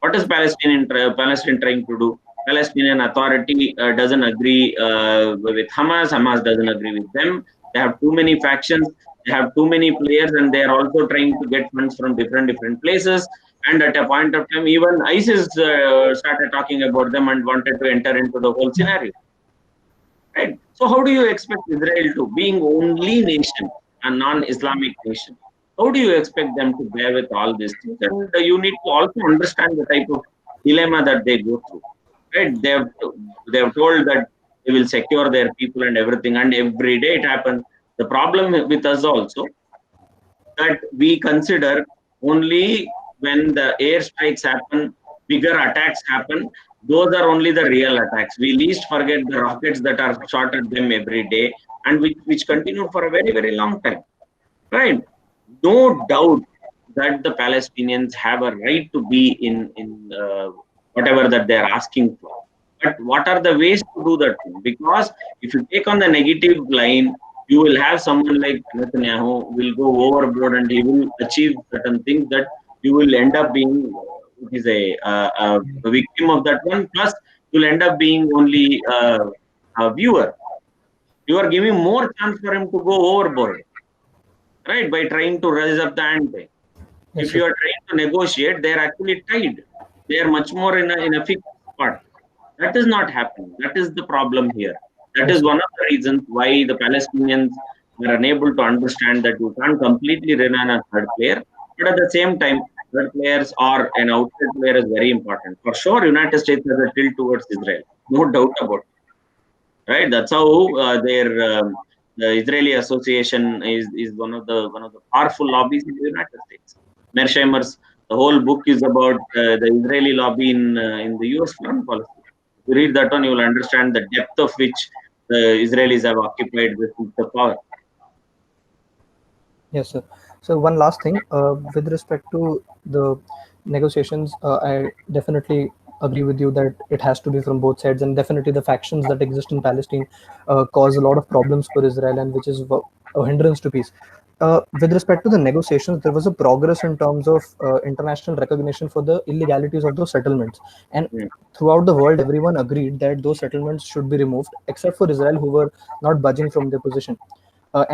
What is Palestine trying to do? Palestinian Authority doesn't agree with Hamas. Hamas doesn't agree with them. They have too many factions. They have too many players, and they are also trying to get funds from different places. And at a point of time, even ISIS started talking about them and wanted to enter into the whole scenario. Right? So how do you expect Israel to, being only nation, a non-Islamic nation, how do you expect them to bear with all these things? And you need to also understand the type of dilemma that they go through. Right? They have told that they will secure their people and everything, and every day it happens. The problem with us also, that we consider only when the airstrikes happen, bigger attacks happen. Those are only the real attacks. We least forget the rockets that are shot at them every day, and which continue for a very long time. Right? No doubt that the Palestinians have a right to be in whatever that they are asking for. But what are the ways to do that thing? Because if you take on the negative line, you will have someone like Netanyahu will go overboard and he will achieve certain things that you will end up being is a victim of that one. Plus, you'll end up being only a viewer. You are giving more chance for him to go overboard, right? By trying to raise up the ante. Yes, If sir. you are trying to negotiate, they are actually tied. They are much more in a fixed spot. That is not happening. That is the problem here. That Yes, is sir. one of the reasons why the Palestinians are unable to understand that you can't completely rely on a third player. But at the same time, third players or an outside player is very important. For sure, United States has a tilt towards Israel. No doubt about it. Right? That's how the Israeli Association is one of the powerful lobbies in the United States. Mearsheimer's the whole book is about the Israeli lobby in the U.S. foreign policy. If you read that one, you will understand the depth of which the Israelis have occupied with the power. Yes, sir. So one last thing, with respect to the negotiations, I definitely agree with you that it has to be from both sides, and definitely the factions that exist in Palestine cause a lot of problems for Israel, and which is a hindrance to peace. With respect to the negotiations, there was a progress in terms of international recognition for the illegalities of those settlements, and Mm. throughout the world, everyone agreed that those settlements should be removed, except for Israel, who were not budging from their position.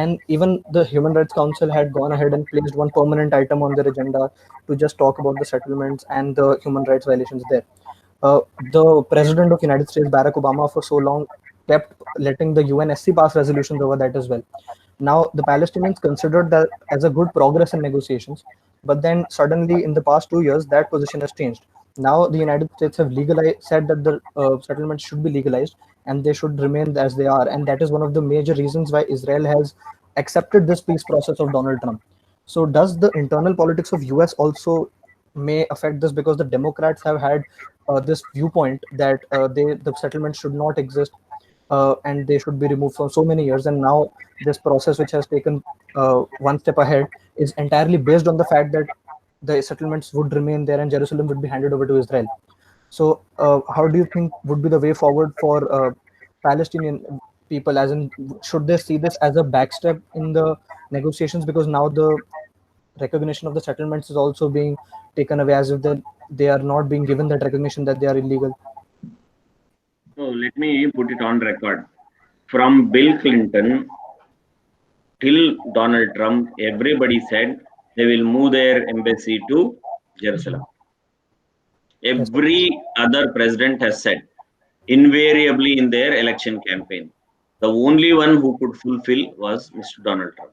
And even the Human Rights Council had gone ahead and placed one permanent item on their agenda to just talk about the settlements and the human rights violations there. The President of United States, Barack Obama, for so long kept letting the UNSC pass resolutions over that as well. Now, the Palestinians considered that as a good progress in negotiations, but then suddenly in the past 2 years, that position has changed. Now the United States have legalized, said that the settlements should be legalized and they should remain as they are, and that is one of the major reasons why Israel has accepted this peace process of Donald Trump. So does the internal politics of US also may affect this, because the Democrats have had this viewpoint that the settlement should not exist, and they should be removed for so many years, and now this process which has taken one step ahead is entirely based on the fact that the settlements would remain there and Jerusalem would be handed over to Israel. So, how do you think would be the way forward for Palestinian people? As in, should they see this as a backstep in the negotiations, because now the recognition of the settlements is also being taken away, as if they are not being given that recognition that they are illegal? So let me put it on record. From Bill Clinton till Donald Trump, everybody said they will move their embassy to Jerusalem. Yes. Every other president has said, invariably in their election campaign. The only one who could fulfill was Mr. Donald Trump,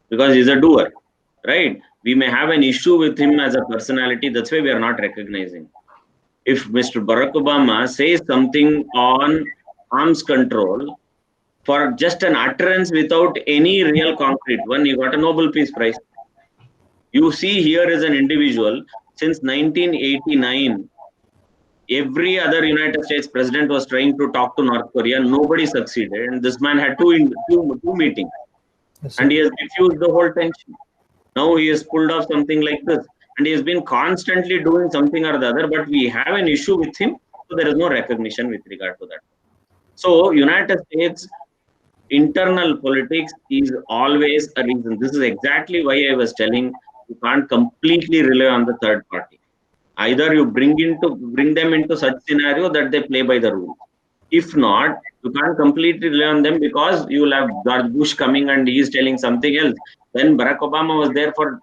because he's a doer, right? We may have an issue with him as a personality, that's why we are not recognizing. If Mr. Barack Obama says something on arms control for just an utterance without any real concrete one, he got a Nobel Peace Prize. You see here is an individual since 1989. Every other United States president was trying to talk to North Korea. Nobody succeeded. And this man had two meetings. Yes, sir. And he has diffused the whole tension. Now he has pulled off something like this. And he has been constantly doing something or the other. But we have an issue with him. So there is no recognition with regard to that. So United States internal politics is always a reason. This is exactly why I was telling you can't completely rely on the third party. Either you bring them into such scenario that they play by the rules. If not, you can't completely rely on them, because you will have George Bush coming and he is telling something else. Then Barack Obama was there for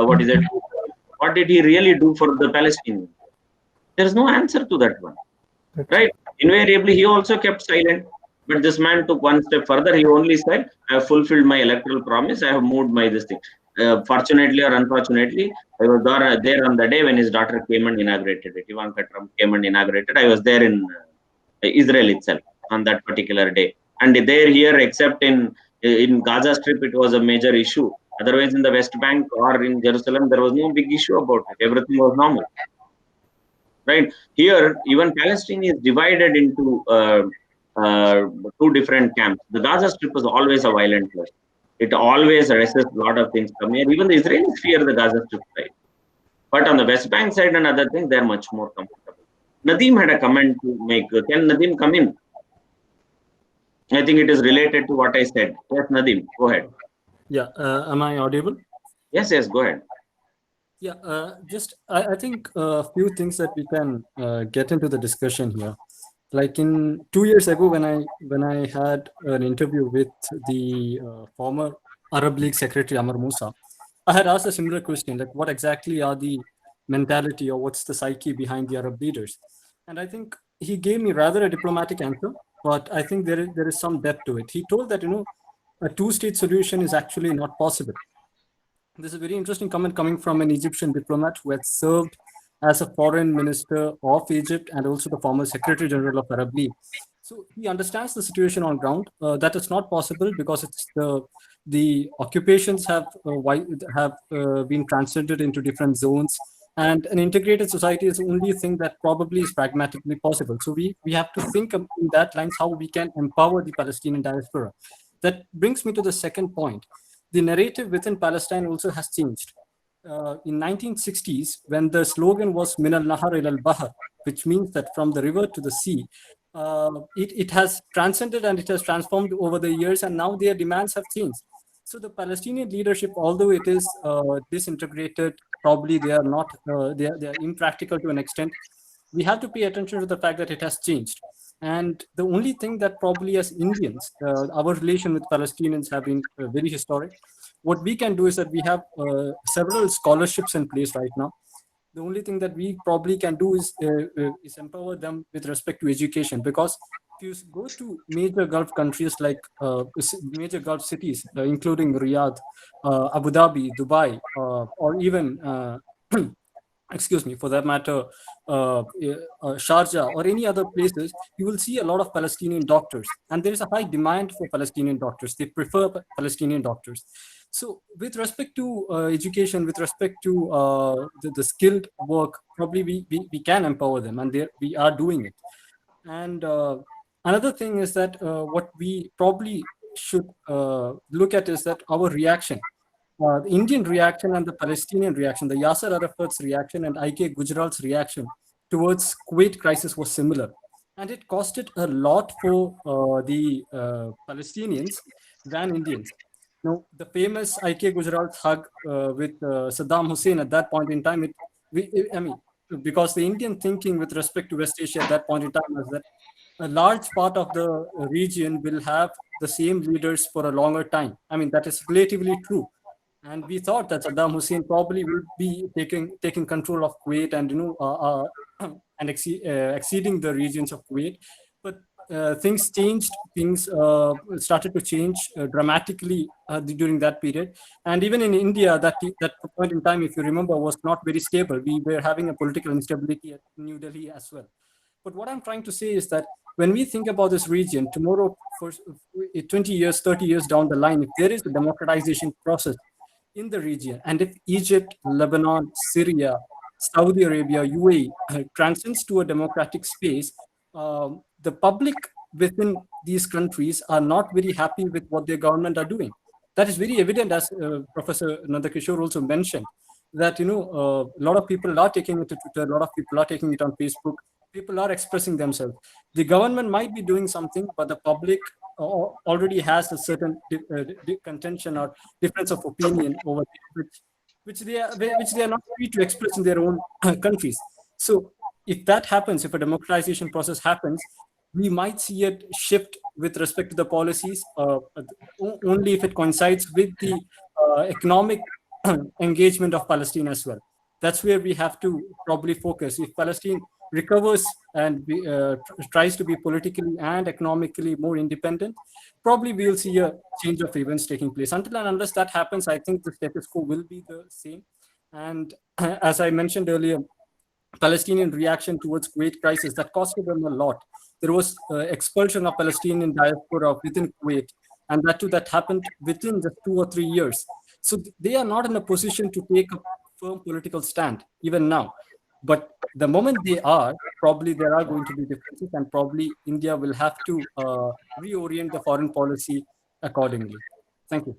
what is it? What did he really do for the Palestinians? There is no answer to that one, That's right? Invariably, he also kept silent. But this man took one step further. He only said, I have fulfilled my electoral promise. I have moved my this thing. Fortunately or unfortunately, I was there on the day when his daughter came and inaugurated it. Ivanka Trump came and inaugurated. I was there in Israel itself on that particular day. And there, here, except in Gaza Strip, it was a major issue. Otherwise, in the West Bank or in Jerusalem, there was no big issue about it. Everything was normal. Right here, even Palestine is divided into two different camps. The Gaza Strip was always a violent place. It always resists a lot of things from here. Even the Israelis fear the Gaza Strip side. But on the West Bank side and other things, they're much more comfortable. Nadeem had a comment to make. Can Nadeem come in? I think it is related to what I said. Yes, Nadeem, go ahead. Yeah, am I audible? Yes, go ahead. Yeah, I think a few things that we can get into the discussion here. Like in 2 years ago, when I had an interview with the former Arab League Secretary Amr Musa, I had asked a similar question, like what exactly are the mentality or what's the psyche behind the Arab leaders? And I think he gave me rather a diplomatic answer, but I think there is some depth to it. He told that a two-state solution is actually not possible. This is a very interesting comment coming from an Egyptian diplomat who had served as a foreign minister of Egypt and also the former Secretary General of Arab League. So he understands the situation on ground. That is not possible because it's the occupations have been transcended into different zones, and an integrated society is the only thing that probably is pragmatically possible. So we have to think in that lines how we can empower the Palestinian diaspora. That brings me to the second point. The narrative within Palestine also has changed. In 1960s, when the slogan was "Min al-Nahar ila al-Bahr," which means that from the river to the sea, it has transcended and it has transformed over the years, and now their demands have changed. So the Palestinian leadership, although it is disintegrated, probably they are not they are impractical to an extent. We have to pay attention to the fact that it has changed. And the only thing that probably as Indians, our relation with Palestinians have been very historic. What we can do is that we have several scholarships in place right now. The only thing that we probably can do is empower them with respect to education, because if you go to major Gulf countries like major Gulf cities, including Riyadh, Abu Dhabi, Dubai, or even excuse me, for that matter, Sharjah or any other places, you will see a lot of Palestinian doctors, and there is a high demand for Palestinian doctors. They prefer Palestinian doctors. So, with respect to education, with respect to the skilled work, probably we can empower them, and we are doing it. And another thing is that what we probably should look at is that our reaction, the Indian reaction and the Palestinian reaction, the Yasser Arafat's reaction and IK Gujarat's reaction towards Kuwait crisis was similar. And it costed a lot for the Palestinians than Indians. Now, the famous IK Gujarat hug with Saddam Hussein at that point in time, I mean, because the Indian thinking with respect to West Asia at that point in time was that a large part of the region will have the same leaders for a longer time. I mean, that is relatively true. And we thought that Saddam Hussein probably would be taking control of Kuwait and and exceeding the regions of Kuwait. But things changed. Things started to change dramatically during that period. And even in India, that point in time, if you remember, was not very stable. We were having a political instability at New Delhi as well. But what I'm trying to say is that when we think about this region, tomorrow, for 20 years, 30 years down the line, if there is a democratization process in the region, and if Egypt, Lebanon, Syria, Saudi Arabia, UAE transcends to a democratic space, the public within these countries are not very happy with what their government are doing. That is very evident, as Professor Nandakishore also mentioned, that a lot of people are taking it to Twitter, a lot of people are taking it on Facebook. People are expressing themselves. The government might be doing something, but the public already has a certain contention or difference of opinion over it, which they are not free to express in their own countries. So if that happens, if a democratization process happens, we might see it shift with respect to the policies only if it coincides with the economic engagement of Palestine as well. That's where we have to probably focus. If Palestine recovers and tries to be politically and economically more independent, probably we'll see a change of events taking place. Until and unless that happens, I think the status quo will be the same. And as I mentioned earlier, Palestinian reaction towards Kuwait crisis that costed them a lot. There was expulsion of Palestinian diaspora within Kuwait, and that too that happened within just 2 or 3 years. So they are not in a position to take a firm political stand even now. But the moment they are, probably there are going to be differences, and probably India will have to reorient the foreign policy accordingly. Thank you.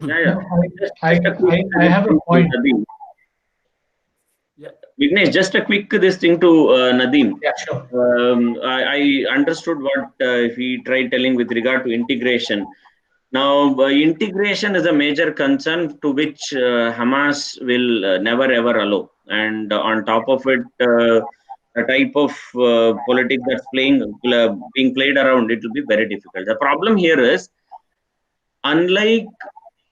Yeah, yeah. No, Just a quick I have a point. Nadeem. Yeah. Vignesh, just a quick this thing to Nadeem. Yeah, sure. I understood what he tried telling with regard to integration. Now, integration is a major concern to which Hamas will never ever allow. And on top of it, the type of politics that's being played around, it will be very difficult. The problem here is, unlike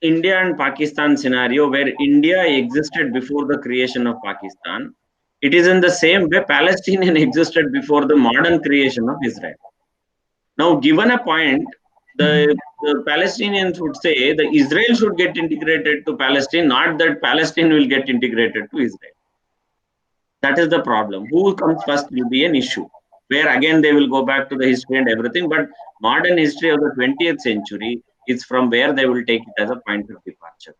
India and Pakistan scenario, where India existed before the creation of Pakistan, it is in the same way Palestinian existed before the modern creation of Israel. Now, given a point, the Palestinians would say that Israel should get integrated to Palestine, not that Palestine will get integrated to Israel. That is the problem. Who comes first will be an issue, where again they will go back to the history and everything. But modern history of the 20th century is from where they will take it as a point of departure.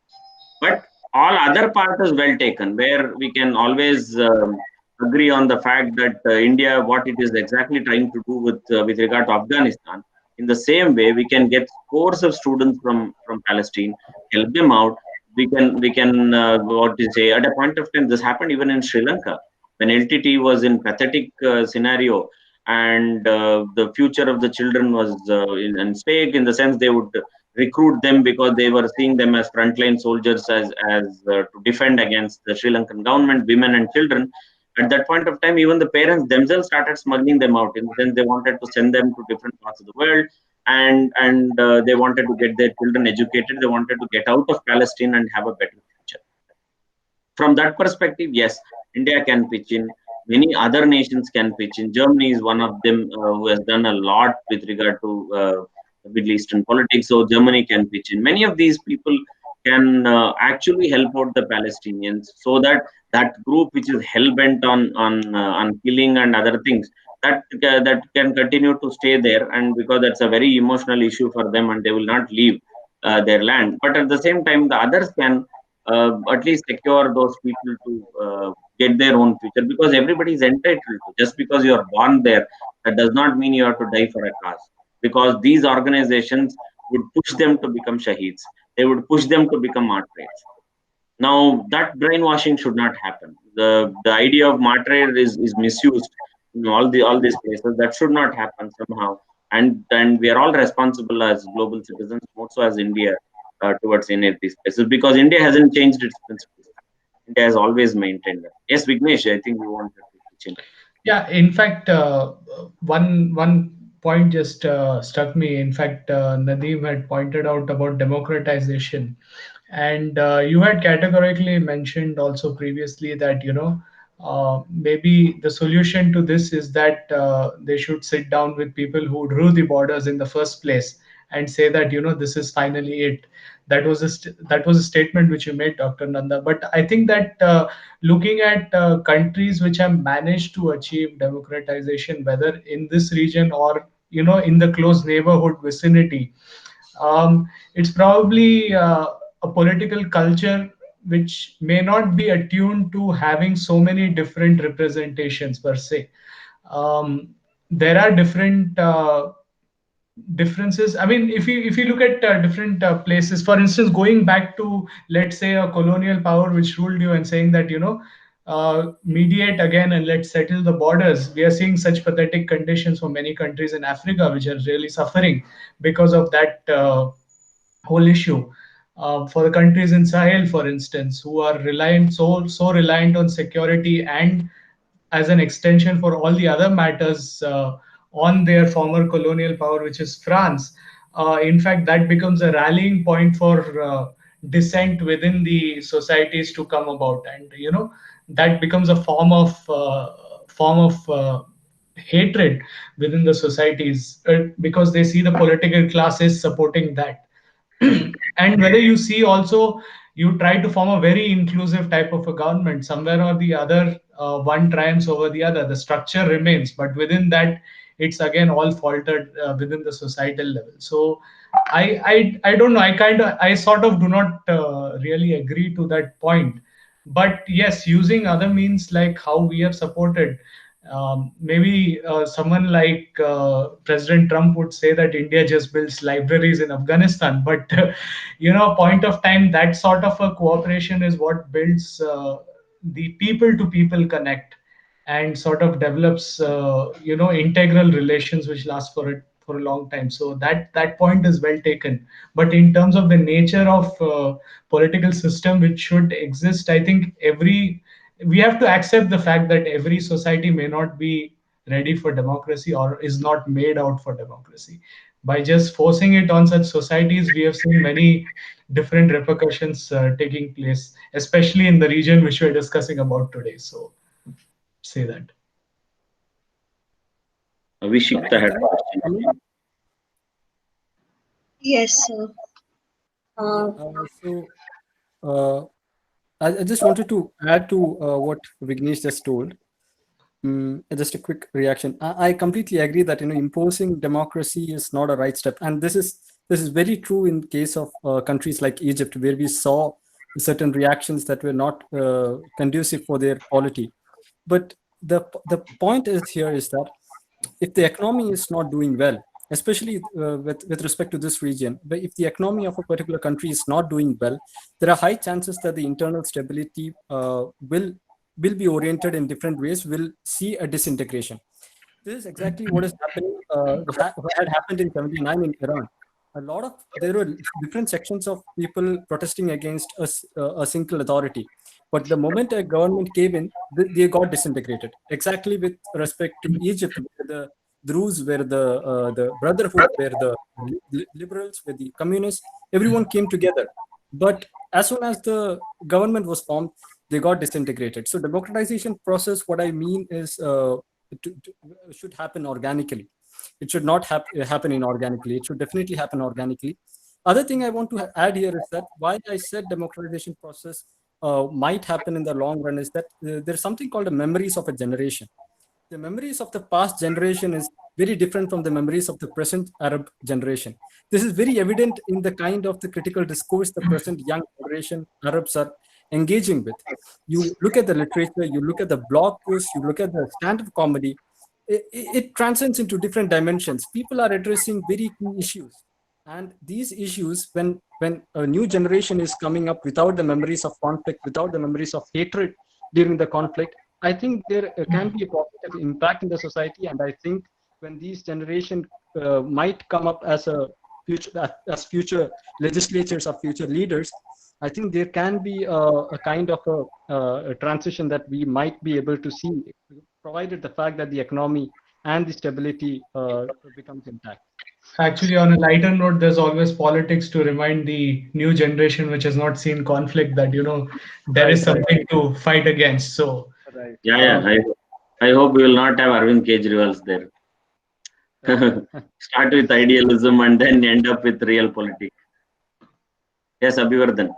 But all other part is well taken, where we can always agree on the fact that India, what it is exactly trying to do with regard to Afghanistan. In the same way, we can get scores of students from Palestine, help them out. We can what to say, at a point of time, this happened even in Sri Lanka when LTT was in pathetic scenario, and the future of the children was in stake, in the sense they would recruit them because they were seeing them as frontline soldiers as to defend against the Sri Lankan government, women and children. At that point of time, even the parents themselves started smuggling them out, in the sense they wanted to send them to different parts of the world, and they wanted to get their children educated. They wanted to get out of Palestine and have a better future. From that perspective, yes, India can pitch in. Many other nations can pitch in. Germany is one of them who has done a lot with regard to Middle Eastern politics. So Germany can pitch in. Many of these people can actually help out the Palestinians, so that that group which is hell bent on killing and other things, that can continue to stay there, and because that's a very emotional issue for them, and they will not leave their land. But at the same time, the others can at least secure those people to get their own future, because everybody is entitled to. Just because you are born there, that does not mean you have to die for a cause, because these organizations would push them to become shaheeds. They would push them to become martyrs. Now that brainwashing should not happen. The idea of martyr is misused in all these places. That should not happen somehow. And we are all responsible as global citizens, more so as India, towards any of these places, because India hasn't changed its principles. India has always maintained that. Yes, Vignesh, I think you wanted to pitch in. Yeah, in fact, one point just struck me. In fact, Nadeem had pointed out about democratization, and you had categorically mentioned also previously that maybe the solution to this is that they should sit down with people who drew the borders in the first place and say that this is finally it. That was a statement which you made, Dr. Nanda. But I think that looking at countries which have managed to achieve democratization, whether in this region or in the close neighborhood vicinity, it's probably a political culture which may not be attuned to having so many different representations per se. There are different differences. I mean, if you look at different places, for instance, going back to, let's say, a colonial power which ruled you and saying that mediate again and let's settle the borders. We are seeing such pathetic conditions for many countries in Africa which are really suffering because of that whole issue. For the countries in Sahel, for instance, who are so reliant on security and as an extension for all the other matters on their former colonial power, which is France. In fact, that becomes a rallying point for dissent within the societies to come about, and that becomes a form of hatred within the societies because they see the political classes supporting that. And whether you see also, you try to form a very inclusive type of a government, somewhere or the other one triumphs over the other, the structure remains, but within that it's again all faltered within the societal level. So I don't know, I sort of do not really agree to that point. But yes, using other means like how we have supported, maybe someone like President Trump would say that India just builds libraries in Afghanistan. But, point of time, that sort of a cooperation is what builds the people to people connect and sort of develops, integral relations which last for a long time. So that point is well taken. But in terms of the nature of political system which should exist, I think we have to accept the fact that every society may not be ready for democracy or is not made out for democracy. By just forcing it on such societies, we have seen many different repercussions taking place, especially in the region which we're discussing about today. So, say that. Abhishekta had a Can I question. come in? Yes, sir. Yeah. Uh, Uh, I just wanted to add to what Vignesh just told. Just a quick reaction. I completely agree that imposing democracy is not a right step, and this is very true in case of countries like Egypt, where we saw certain reactions that were not conducive for their polity. But the point is here is that if the economy is not doing well, especially with respect to this region, but if the economy of a particular country is not doing well, there are high chances that the internal stability will be oriented in different ways, will see a disintegration. This is exactly what is happening, what had happened in 79 in Iran. A lot of There were different sections of people protesting against a single authority, but the moment a government came in, they got disintegrated. Exactly with respect to Egypt, where the Druze, where the Brotherhood, where the liberals, where the communists, everyone came together. But as soon as the government was formed, they got disintegrated. So democratization process, what I mean is, should happen organically. It should not happen inorganically. It should definitely happen organically. Other thing I want to add here is that why I said democratization process might happen in the long run is that there's something called the memories of a generation. The memories of the past generation is very different from the memories of the present Arab generation. This is very evident in the kind of the critical discourse the present young generation Arabs are engaging with. You look at the literature, you look at the blog posts, you look at the stand-up comedy. It transcends into different dimensions. People are addressing very key issues, and these issues, when a new generation is coming up without the memories of conflict, without the memories of hatred during the conflict, I think there can be a positive impact in the society. And I think when these generation might come up as a as future legislatures or future leaders, I think there can be a kind of a transition that we might be able to see, provided the fact that the economy and the stability becomes intact. Actually, on a lighter note, there's always politics to remind the new generation, which has not seen conflict, that there Right, is right, something to fight against. So, right. Yeah, yeah. uh, I hope we will not have Arvind Kejriwal's there. Start with idealism and then end up with real politics. Yes, Abhivardhan.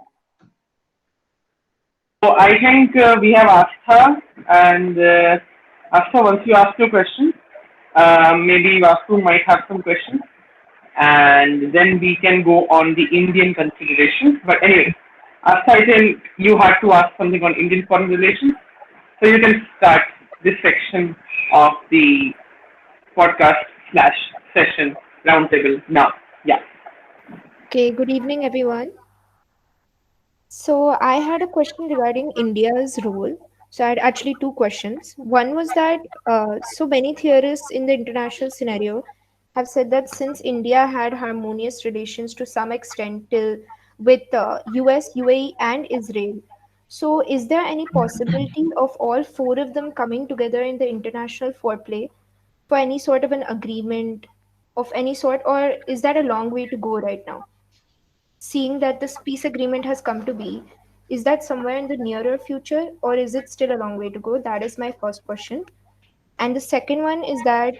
So I think we have asked her, and after once you ask your question, maybe Vasu might have some questions, and then we can go on the Indian considerations. But anyway, Asta, I think you had to ask something on Indian foreign relations, so you can start this section of the podcast slash session roundtable now. Yeah. Okay, good evening, everyone. So, I had a question regarding India's role. So, I had actually two questions. One was that so many theorists in the international scenario have said that since India had harmonious relations to some extent till with US, UAE, and Israel, so is there any possibility of all four of them coming together in the international foreplay for any sort of an agreement of any sort, or is that a long way to go right now? Seeing that this peace agreement has come to be, is that somewhere in the nearer future or is it still a long way to go? That is my first question. And the second one is that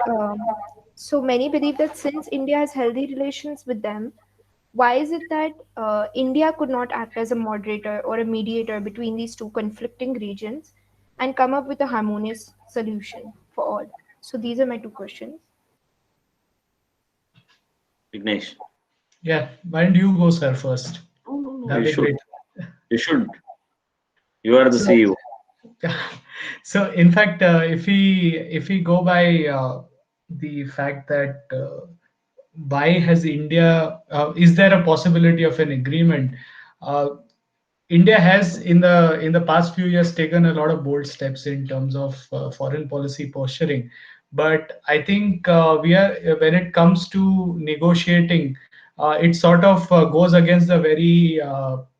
so many believe that since India has healthy relations with them, why is it that India could not act as a moderator or a mediator between these two conflicting regions and come up with a harmonious solution for all? So these are my two questions. Vignesh. yeah, why don't you go, sir, first? No, no, no. That'd You be should. great. You should. You are the So, CEO. so in fact, if we go by the fact that why has India, is there a possibility of an agreement? Uh, India has in the past few years taken a lot of bold steps in terms of foreign policy posturing, but I think we are when it comes to negotiating, it sort of goes against the very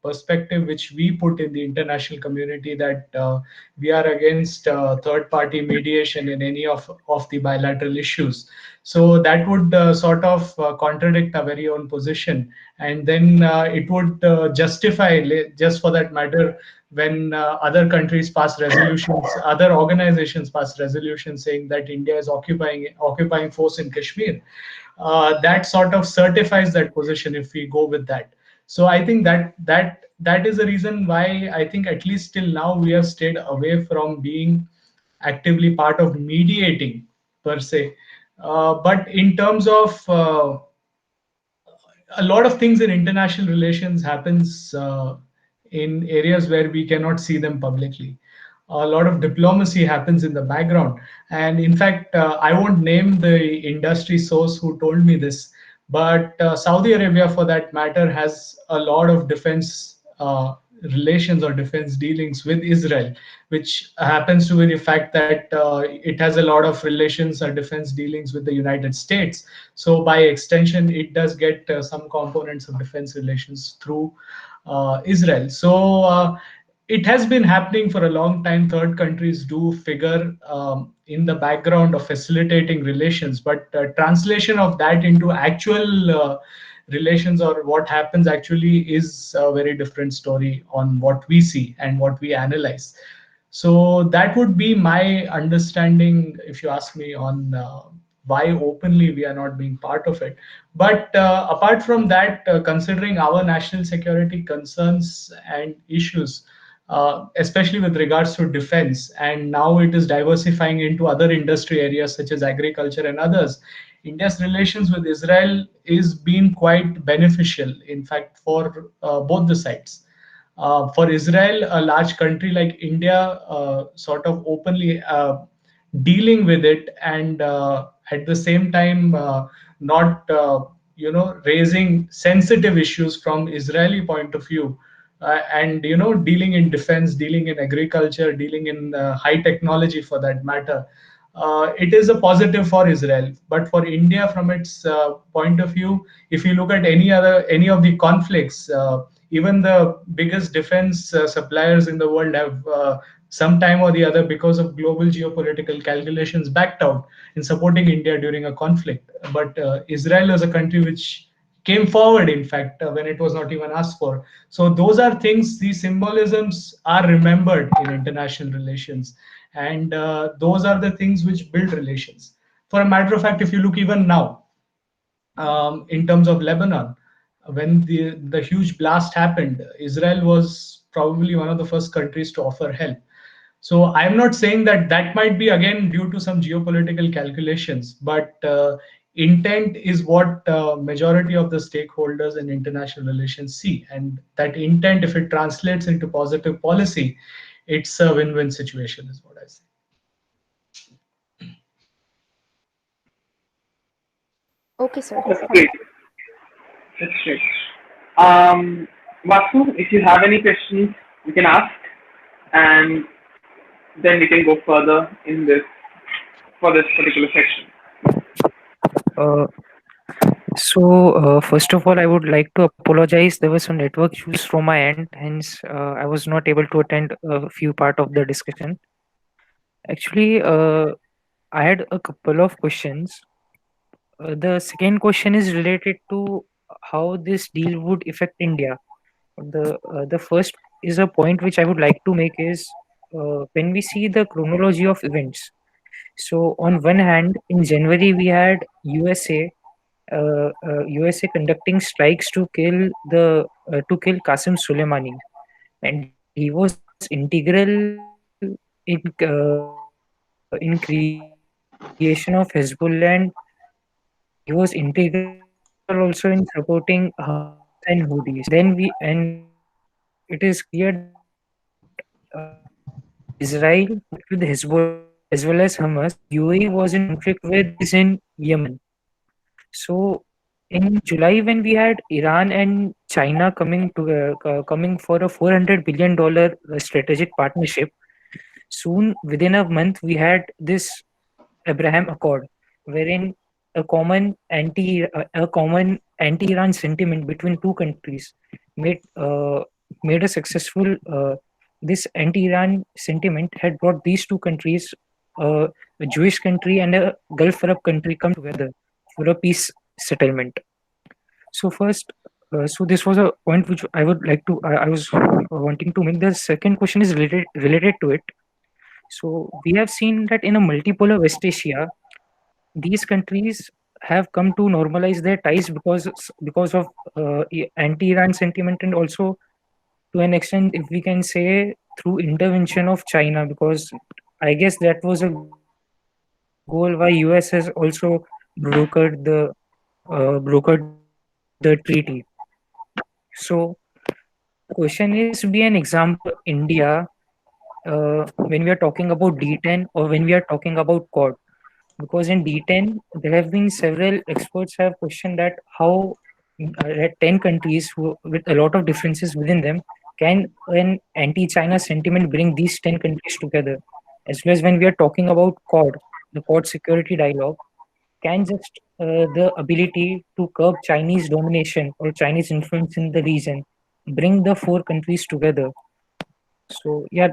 perspective which we put in the international community, that we are against third party mediation in any of the bilateral issues. So that would sort of contradict our very own position, and then it would justify, just for that matter, when other countries pass resolutions, other organizations pass resolutions saying that India is occupying force in Kashmir. That sort of certifies that position if we go with that. So I think that is the reason why I think at least till now we have stayed away from being actively part of mediating per se. But in terms of a lot of things in international relations happens in areas where we cannot see them publicly. A lot of diplomacy happens in the background, and in fact, I won't name the industry source who told me this, but Saudi Arabia, for that matter, has a lot of defense relations or defense dealings with Israel, which happens to be the fact that it has a lot of relations or defense dealings with the United States. So by extension, it does get some components of defense relations through Israel. So it has been happening for a long time. Third countries do figure in the background of facilitating relations, but translation of that into actual relations or what happens actually is a very different story on what we see and what we analyze. So that would be my understanding, if you ask me, on why openly we are not being part of it. But apart from that, considering our national security concerns and issues, especially with regards to defense, and now it is diversifying into other industry areas such as agriculture and others. India's relations with Israel is being quite beneficial, in fact, for both the sides. For Israel, a large country like India, sort of openly dealing with it, and at the same time not raising sensitive issues from Israeli point of view, and dealing in defense, dealing in agriculture, dealing in high technology for that matter. It is a positive for Israel, but for India, from its point of view, if you look at any of the conflicts, even the biggest defense suppliers in the world have sometime or the other, because of global geopolitical calculations, backed out in supporting India during a conflict. But Israel is a country which came forward, in fact, when it was not even asked for. So those are things, these symbolisms are remembered in international relations, and those are the things which build relations. For a matter of fact, if you look even now, in terms of Lebanon, when the huge blast happened, Israel was probably one of the first countries to offer help. So I'm not saying that that might be again due to some geopolitical calculations, but intent is what majority of the stakeholders in international relations see, and that intent, if it translates into positive policy, it's a win-win situation, is what I say. Okay, sir. That's Thank great. That's great. Um, Vasu, if you have any questions, you can ask, and then we can go further in this for this particular section. Uh, first of all, I would like to apologize. There were some network issues from my end, hence I was not able to attend a few part of the discussion. Actually, I had a couple of questions. The second question is related to how this deal would affect India. The first is a point which I would like to make is when we see the chronology of events. So on one hand, in January we had USA conducting strikes to kill Qasim Soleimani, and he was integral in creation of Hezbollah, and he was integral also in supporting Hamas and Houthis. It is clear that Israel conflict with Hezbollah as well as Hamas, and UAE was in conflict with Houthis in Yemen. So in July, when we had Iran and China coming for a $400 billion strategic partnership, soon within a month we had this Abraham Accord, wherein a common anti-Iran sentiment between two countries made made a successful. This anti-Iran sentiment had brought these two countries, a Jewish country and a Gulf Arab country, come together for a peace settlement. So first, so this was a point which I would like to. I was wanting to make. The second question is related to it. So we have seen that in a multipolar West Asia, these countries have come to normalize their ties because of anti-Iran sentiment, and also to an extent, if we can say, through intervention of China, because I guess that was a goal why US has also brokered the treaty. So question is to be an example of India when we are talking about D10 or when we are talking about Quad, because in D10 there have been several experts have questioned that how that 10 countries with a lot of differences within them can an anti-China sentiment bring these 10 countries together, as well as when we are talking about Quad, the Quad security dialogue can just the ability to curb Chinese domination or Chinese influence in the region bring the four countries together. So yeah,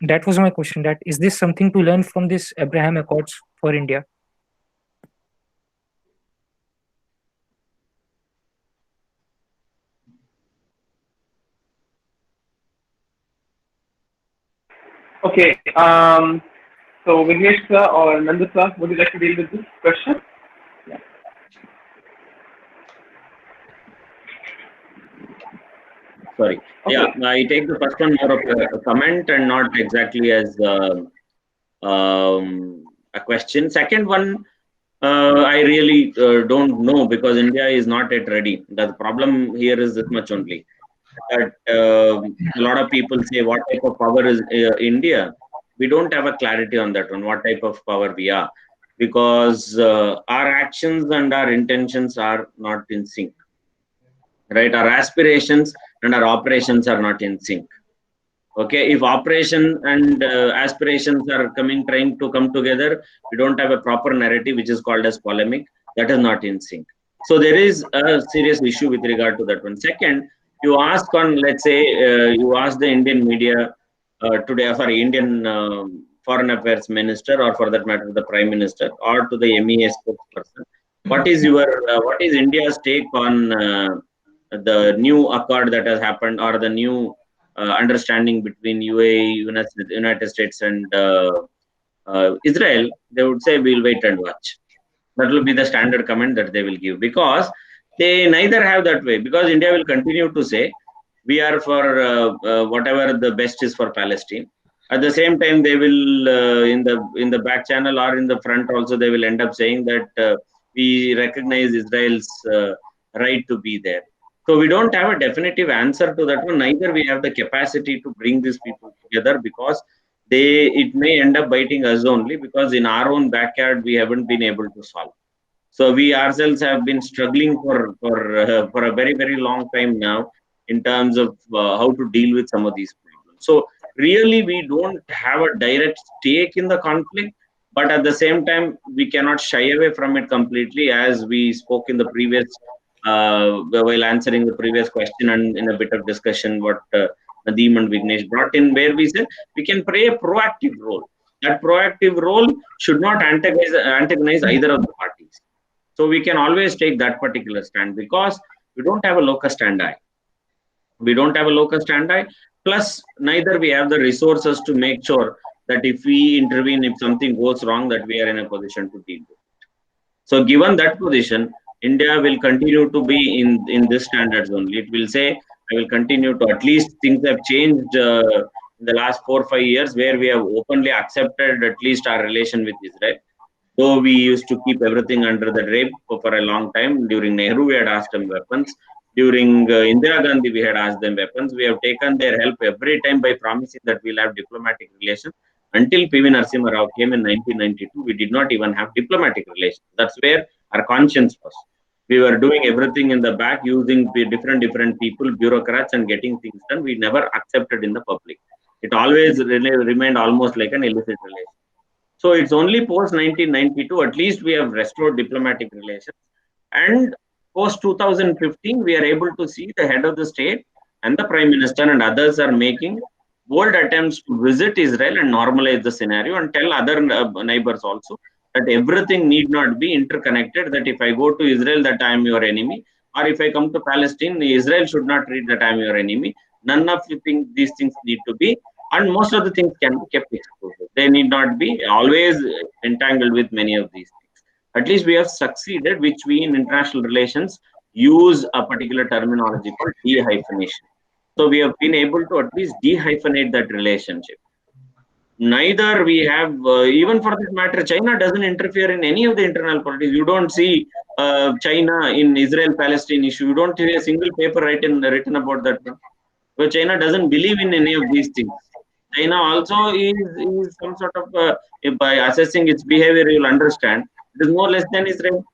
that was my question. That is this something to learn from this Abraham Accords for India? Okay. So Vignesh sir or Nanda sir, would you like to deal with this question? Sorry. Yeah, Okay. I take the first one more of a comment and not exactly as a question. Second one, I really don't know because India is not yet ready. The problem here is this much only. That a lot of people say, what type of power is India? We don't have a clarity on that one, what type of power we are, because our actions and our intentions are not in sync, right? Our aspirations and our operations are not in sync. Okay, if operation and aspirations are trying to come together, we don't have a proper narrative, which is called as polemic. That is not in sync. So there is a serious issue with regard to that one. Second, you ask on, let's say, you ask the Indian media today, sorry, Indian foreign affairs minister, or for that matter the prime minister, or to the MEA spokesperson, what is India's take on the new accord that has happened, or the new understanding between UAE, United States, and Israel? They would say, we'll wait and watch. That will be the standard comment that they will give, because they neither have that way. Because India will continue to say, we are for whatever the best is for Palestine. At the same time, they will in the back channel or in the front also, they will end up saying that we recognize Israel's right to be there. So we don't have a definitive answer to that one. Neither we have the capacity to bring these people together, because it may end up biting us only, because in our own backyard we haven't been able to solve. So we ourselves have been struggling for a very very long time now, in terms of how to deal with some of these problems. So really, we don't have a direct stake in the conflict, but at the same time, we cannot shy away from it completely, as we spoke in the previous while answering the previous question, and in a bit of discussion what Nadeem and Vignesh brought in, where we said we can play a proactive role. That proactive role should not antagonize either of the parties. So we can always take that particular stand, because we don't have a locus standi. We don't have a locus standi. Plus, neither we have the resources to make sure that if we intervene, if something goes wrong, that we are in a position to deal with. So given that position, India will continue to be in this standards only. It will say, I will continue to, at least things have changed in the last 4 or 5 years, where we have openly accepted at least our relation with Israel. Though we used to keep everything under the drape for a long time. During Nehru, we had asked them weapons. During Indira Gandhi, we had asked them weapons. We have taken their help every time by promising that we'll have diplomatic relations. Until P.V. Narasimha Rao came in 1992, we did not even have diplomatic relations. That's where our conscience was. We were doing everything in the back, using different people, bureaucrats, and getting things done. We never accepted in the public. It always remained almost like an illicit relation. So it's only post 1992, at least we have restored diplomatic relations. And post 2015, we are able to see the head of the state and the prime minister and others are making bold attempts to visit Israel and normalize the scenario, and tell other neighbors also that everything need not be interconnected. That if I go to Israel, that I am your enemy, or if I come to Palestine, Israel should not treat that I am your enemy. None of these things need to be, and most of the things can be kept exclusive. They need not be always entangled with many of these things. At least we have succeeded, which we in international relations use a particular terminology called de-hyphenation. So we have been able to at least de-hyphenate that relationship. Neither we have, even for that matter, China doesn't interfere in any of the internal politics. You don't see China in Israel-Palestine issue. You don't see a single paper written about that. So China doesn't believe in any of these things. China also is some sort of, by assessing its behavior, you'll understand, it is no less than Israel.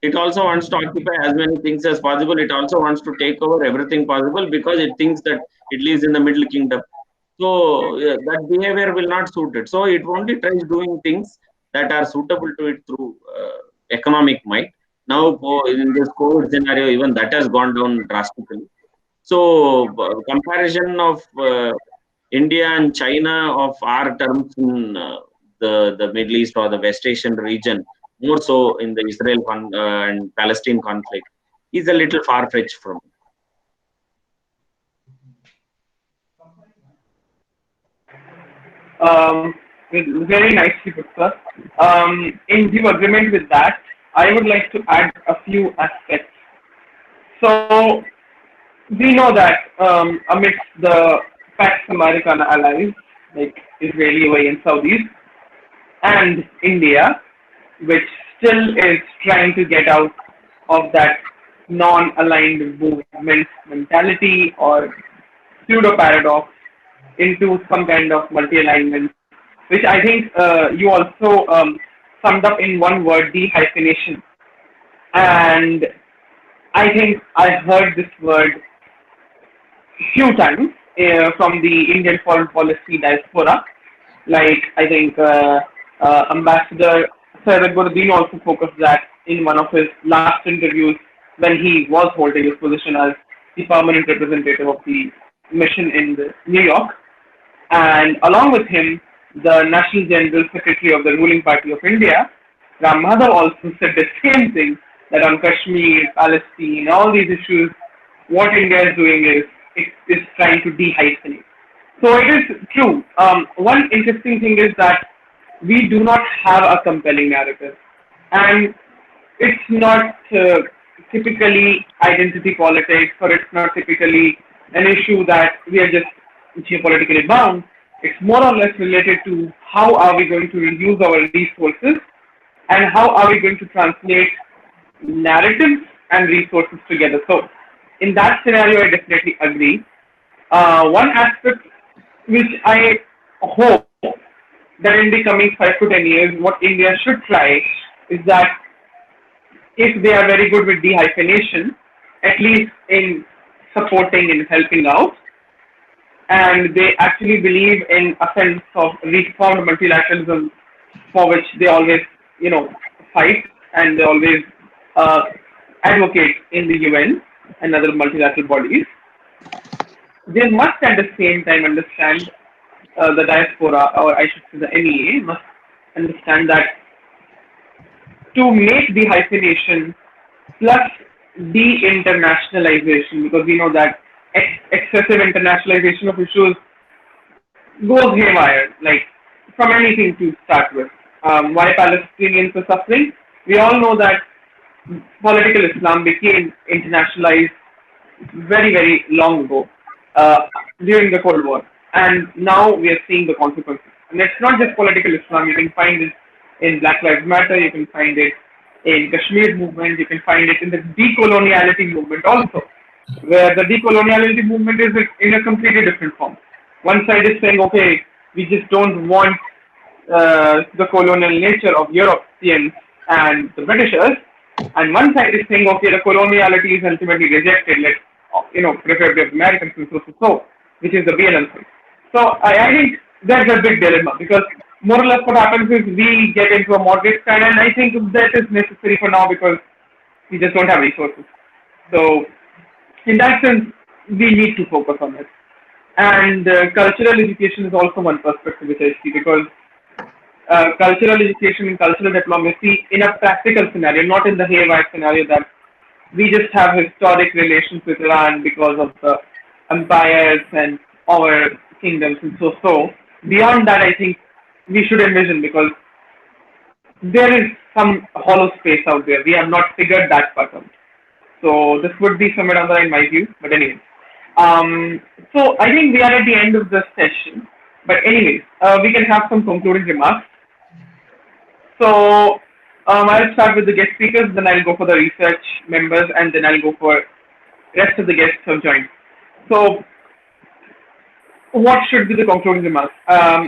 It also wants to occupy as many things as possible. It also wants to take over everything possible, because it thinks that it lives in the Middle Kingdom. So that behavior will not suit it. So it only tries doing things that are suitable to it through economic might. Now, in this COVID scenario, even that has gone down drastically. So comparison of India and China of our terms in the Middle East or the West Asian region, more so in the Israel and Palestine conflict, is a little far-fetched from it. Very nicely put, sir. In due agreement with that, I would like to add a few aspects. So, we know that amidst the Pax Americana allies, like Israeli, UAE, and Saudis, and India, which still is trying to get out of that non-aligned movement mentality or pseudo paradox into some kind of multi-alignment, which I think you also summed up in one word, dehyphenation. And I think I heard this word few times from the Indian foreign policy diaspora. Like I think Ambassador Sir Akbaruddin also focused that in one of his last interviews when he was holding his position as the permanent representative of the mission in New York. And along with him, the National General Secretary of the ruling party of India, Ram Madhav, also said the same thing that on Kashmir, Palestine, all these issues, what India is doing is it is trying to dehyphenate. So it is true. One interesting thing is that we do not have a compelling narrative, and it's not typically identity politics, or it's not typically an issue that we are just geopolitically bound. It's more or less related to how are we going to reuse our resources and how are we going to translate narratives and resources together. So, in that scenario, I definitely agree. One aspect which I hope that in the coming 5 to 10 years, what India should try is that if they are very good with dehyphenation, at least in supporting and helping out, and they actually believe in a sense of reformed multilateralism for which they always, fight and they always uh, advocate in the UN and other multilateral bodies. They must at the same time understand the diaspora, or I should say the NEA, must understand that to make the hyphenation plus de-internationalization, because we know that excessive internationalization of issues goes haywire, like from anything to start with. Why Palestinians are suffering? We all know that political Islam became internationalized very, very long ago uh, during the Cold War. And now we are seeing the consequences. And it's not just political Islam. You can find it in Black Lives Matter. You can find it in Kashmir movement. You can find it in the decoloniality movement also, where the decoloniality movement is in a completely different form. One side is saying, okay, we just don't want the colonial nature of Europeans and the Britishers, and one side is saying, okay, the coloniality is ultimately rejected, let's prefer the Americans and so, which is the BLM side. So I think there's a big dilemma because more or less what happens is we get into a moderate stand, and I think that is necessary for now because we just don't have resources. So in that sense, we need to focus on it. And cultural education is also one perspective which I see because cultural education and cultural diplomacy in a practical scenario, not in the haywire scenario that we just have historic relations with Iran because of the empires and our kingdoms and so. Beyond that, I think we should envision because there is some hollow space out there. We have not figured that part out. So this would be somewhere down the line, in my view. But anyway, so I think we are at the end of the session. But anyways, we can have some concluding remarks. So I'll start with the guest speakers, then I'll go for the research members, and then I'll go for rest of the guests who have joined. So what should be the concluding remarks?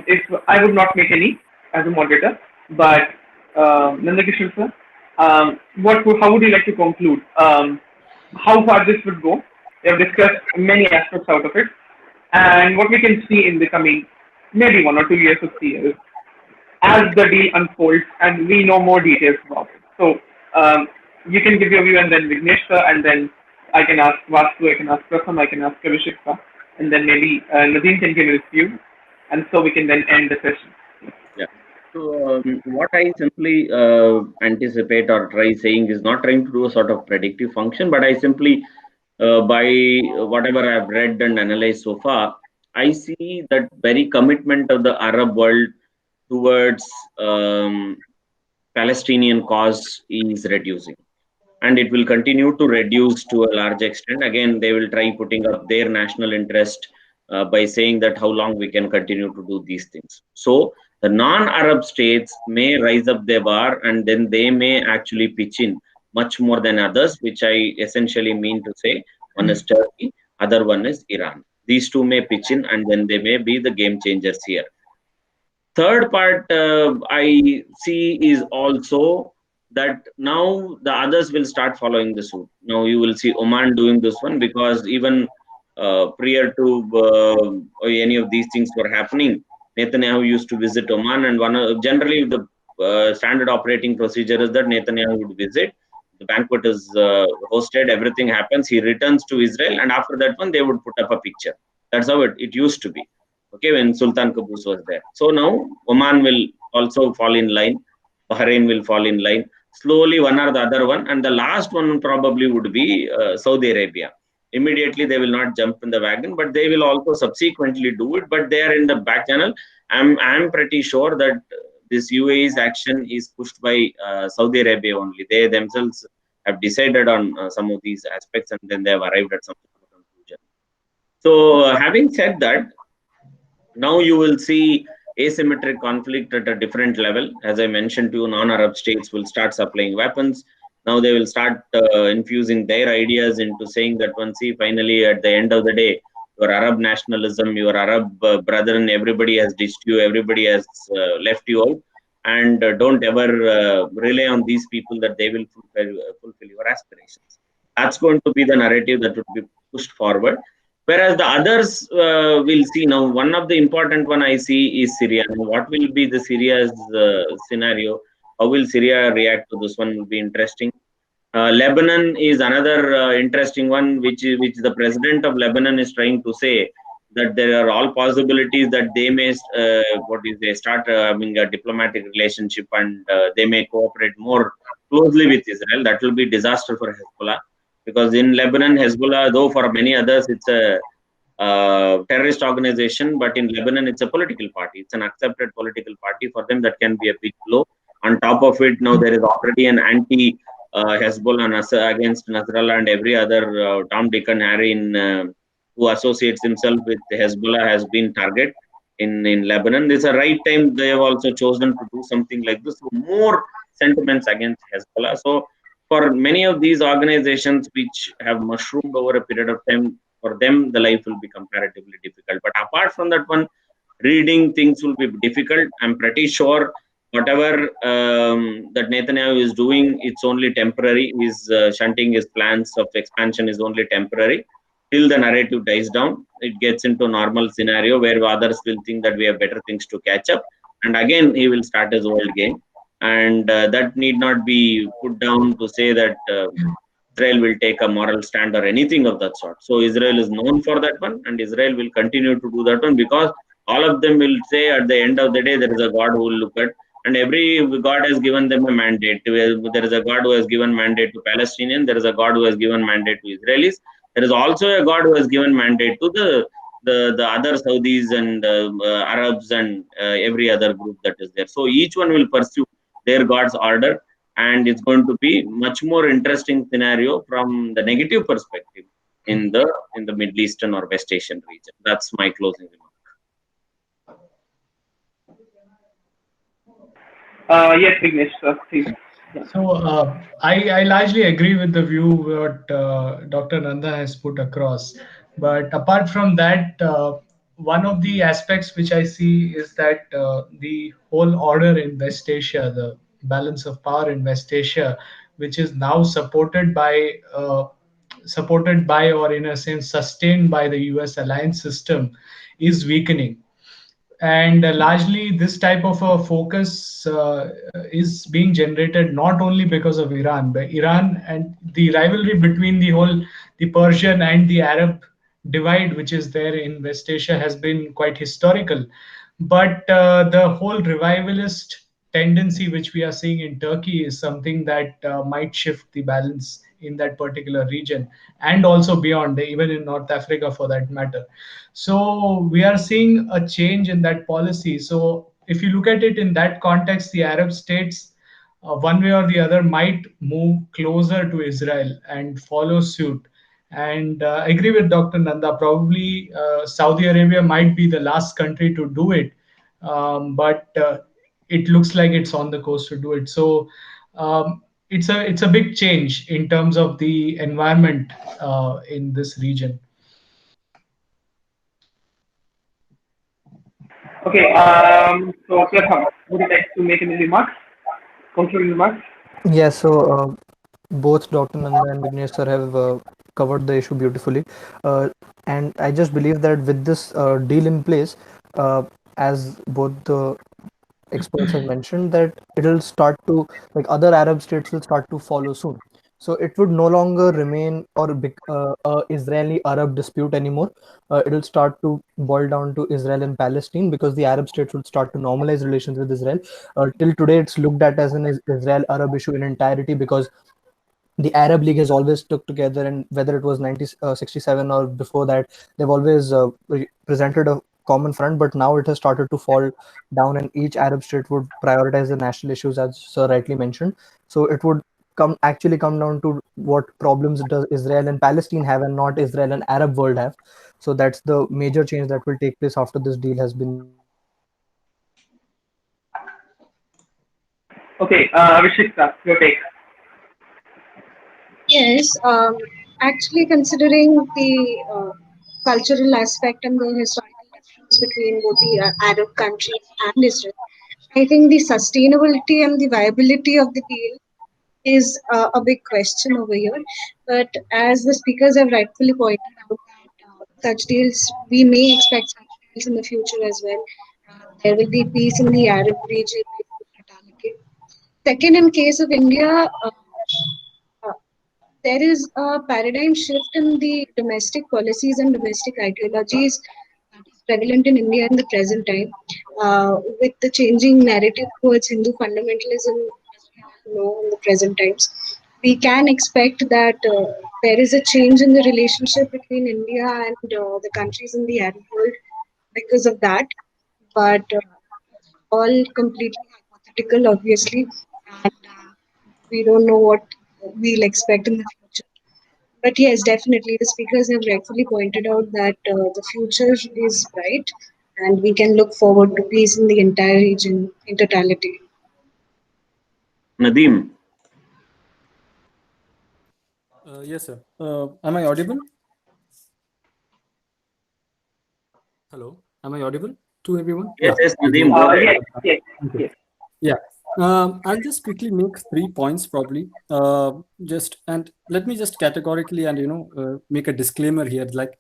If I would not make any as a moderator, but Nandakishore sir, how would you like to conclude? How far this would go? We have discussed many aspects out of it, and what we can see in the coming maybe 1 or 2 years or 3 years as the deal unfolds and we know more details about it. So you can give your view and then Vignesh sir, and then I can ask Vastu, I can ask Pratham, I can ask Abhishek sir, and then maybe Nadeem can give his view, and so we can then end the session. Yeah. So what I simply anticipate or try saying is not trying to do a sort of predictive function, but I simply, by whatever I've read and analyzed so far, I see that very commitment of the Arab world towards Palestinian cause is reducing. and it will continue to reduce to a large extent. Again, they will try putting up their national interest by saying that how long we can continue to do these things. So the non-Arab states may rise up their bar, and then they may actually pitch in much more than others, which I essentially mean to say one is Turkey, other one is Iran. These two may pitch in, and then they may be the game changers here. Third part I see is also that now the others will start following the suit. Now you will see Oman doing this one, because even prior to any of these things were happening, Netanyahu used to visit Oman, and generally the standard operating procedure is that Netanyahu would visit. The banquet is hosted, everything happens, he returns to Israel, and after that one they would put up a picture. That's how it used to be. Okay, when Sultan Qaboos was there. So now Oman will also fall in line, Bahrain will fall in line, slowly one or the other one, and the last one probably would be Saudi Arabia. Immediately they will not jump in the wagon, but they will also subsequently do it, but they are in the back channel. I'm pretty sure that this UAE's action is pushed by Saudi Arabia only. They themselves have decided on some of these aspects, and then they have arrived at some sort of conclusion. So having said that, now you will see asymmetric conflict at a different level. As I mentioned to you, non-Arab states will start supplying weapons. Now they will start infusing their ideas into saying that once, see, finally, at the end of the day, your Arab nationalism, your Arab brethren, everybody has ditched you, everybody has left you out. And don't ever rely on these people that they will fulfill your aspirations. That's going to be the narrative that would be pushed forward. Whereas the others will see now. One of the important one I see is Syria. Now, what will be the Syria's scenario? How will Syria react to this one? Will be interesting. Lebanon is another interesting one, which the president of Lebanon is trying to say that there are all possibilities that they may start having a diplomatic relationship, and they may cooperate more closely with Israel. That will be disaster for Hezbollah, because in Lebanon, Hezbollah, though for many others it's a terrorist organization, but in Lebanon it's a political party. It's an accepted political party. For them, that can be a big blow. On top of it, now there is already an anti Hezbollah against Nasrallah and every other Tom, Dick, and Harry who associates himself with Hezbollah has been target in Lebanon. This is a right time they have also chosen to do something like this. So more sentiments against Hezbollah. So for many of these organizations which have mushroomed over a period of time, for them the life will be comparatively difficult. But apart from that one, reading things will be difficult. I'm pretty sure whatever that Netanyahu is doing, it's only temporary. He's shunting his plans of expansion is only temporary. Till the narrative dies down, it gets into a normal scenario where others will think that we have better things to catch up. And again, he will start his old game. And that need not be put down to say that Israel will take a moral stand or anything of that sort. So Israel is known for that one, and Israel will continue to do that one, because all of them will say at the end of the day, there is a God who will look at, and every God has given them a mandate. There is a God who has given mandate to Palestinians. There is a God who has given mandate to Israelis. There is also a God who has given mandate to the other Saudis and Arabs and every other group that is there. So each one will pursue their God's order, and it's going to be much more interesting scenario from the negative perspective in the Middle Eastern or West Asian region. That's my closing remark. Yes, Vignesh, please. So I largely agree with the view what Dr. Nanda has put across. But apart from that, one of the aspects which I see is that the whole order in West Asia, the balance of power in West Asia, which is now supported by, or in a sense sustained by the US alliance system, is weakening. And largely this type of a focus is being generated not only because of Iran, but Iran and the rivalry between the Persian and the Arab divide which is there in West Asia has been quite historical. But the whole revivalist tendency which we are seeing in Turkey is something that might shift the balance in that particular region, and also beyond, even in North Africa for that matter. So we are seeing a change in that policy. So if you look at it in that context, the Arab states one way or the other might move closer to Israel and follow suit. And I agree with Dr. Nanda. Probably Saudi Arabia might be the last country to do it, but it looks like it's on the coast to do it. So it's a big change in terms of the environment in this region. Okay, so Pratham, would you like to make any remarks, concluding remarks? Yes, so both Dr. Nanda and Vignesh sir have covered the issue beautifully. Uh, and I just believe that with this deal in place, uh, as both the experts have mentioned, that it'll start to, like, other Arab states will start to follow soon. So it would no longer remain or a Israeli Arab dispute anymore. It'll start to boil down to Israel and Palestine, because the Arab states would start to normalize relations with Israel. Till today, it's looked at as an Israel Arab issue in entirety, because the Arab League has always stuck together, and whether it was 1967 or before that, they've always presented a common front. But now it has started to fall down, and each Arab state would prioritize the national issues, as Sir rightly mentioned. So it would come down to what problems does Israel and Palestine have, and not Israel and Arab world have. So that's the major change that will take place after this deal has been made. Okay, Vishikta, your take. Yes, actually, considering the cultural aspect and the historical difference between both the Arab countries and Israel, I think the sustainability and the viability of the deal is a big question over here. But as the speakers have rightfully pointed out, that such deals, we may expect such deals in the future as well. There will be peace in the Arab region in totality. Second, in case of India, uh, there is a paradigm shift in the domestic policies and domestic ideologies that is prevalent in India in the present time, with the changing narrative towards Hindu fundamentalism, as we all know in the present times. We can expect that there is a change in the relationship between India and the countries in the Arab world because of that, but all completely hypothetical, obviously, and we don't know what we'll expect in the future. But yes, definitely, the speakers have rightfully pointed out that the future is bright and we can look forward to peace in the entire region in totality. Nadeem, Yes, sir. Am I audible? Hello, am I audible to everyone? yes, Yeah. yes, Okay. Nadeem, go ahead. Yes, yes, Thank you. yes. Yeah. I'll just quickly make 3 points probably. Just and let me just categorically and make a disclaimer here. Like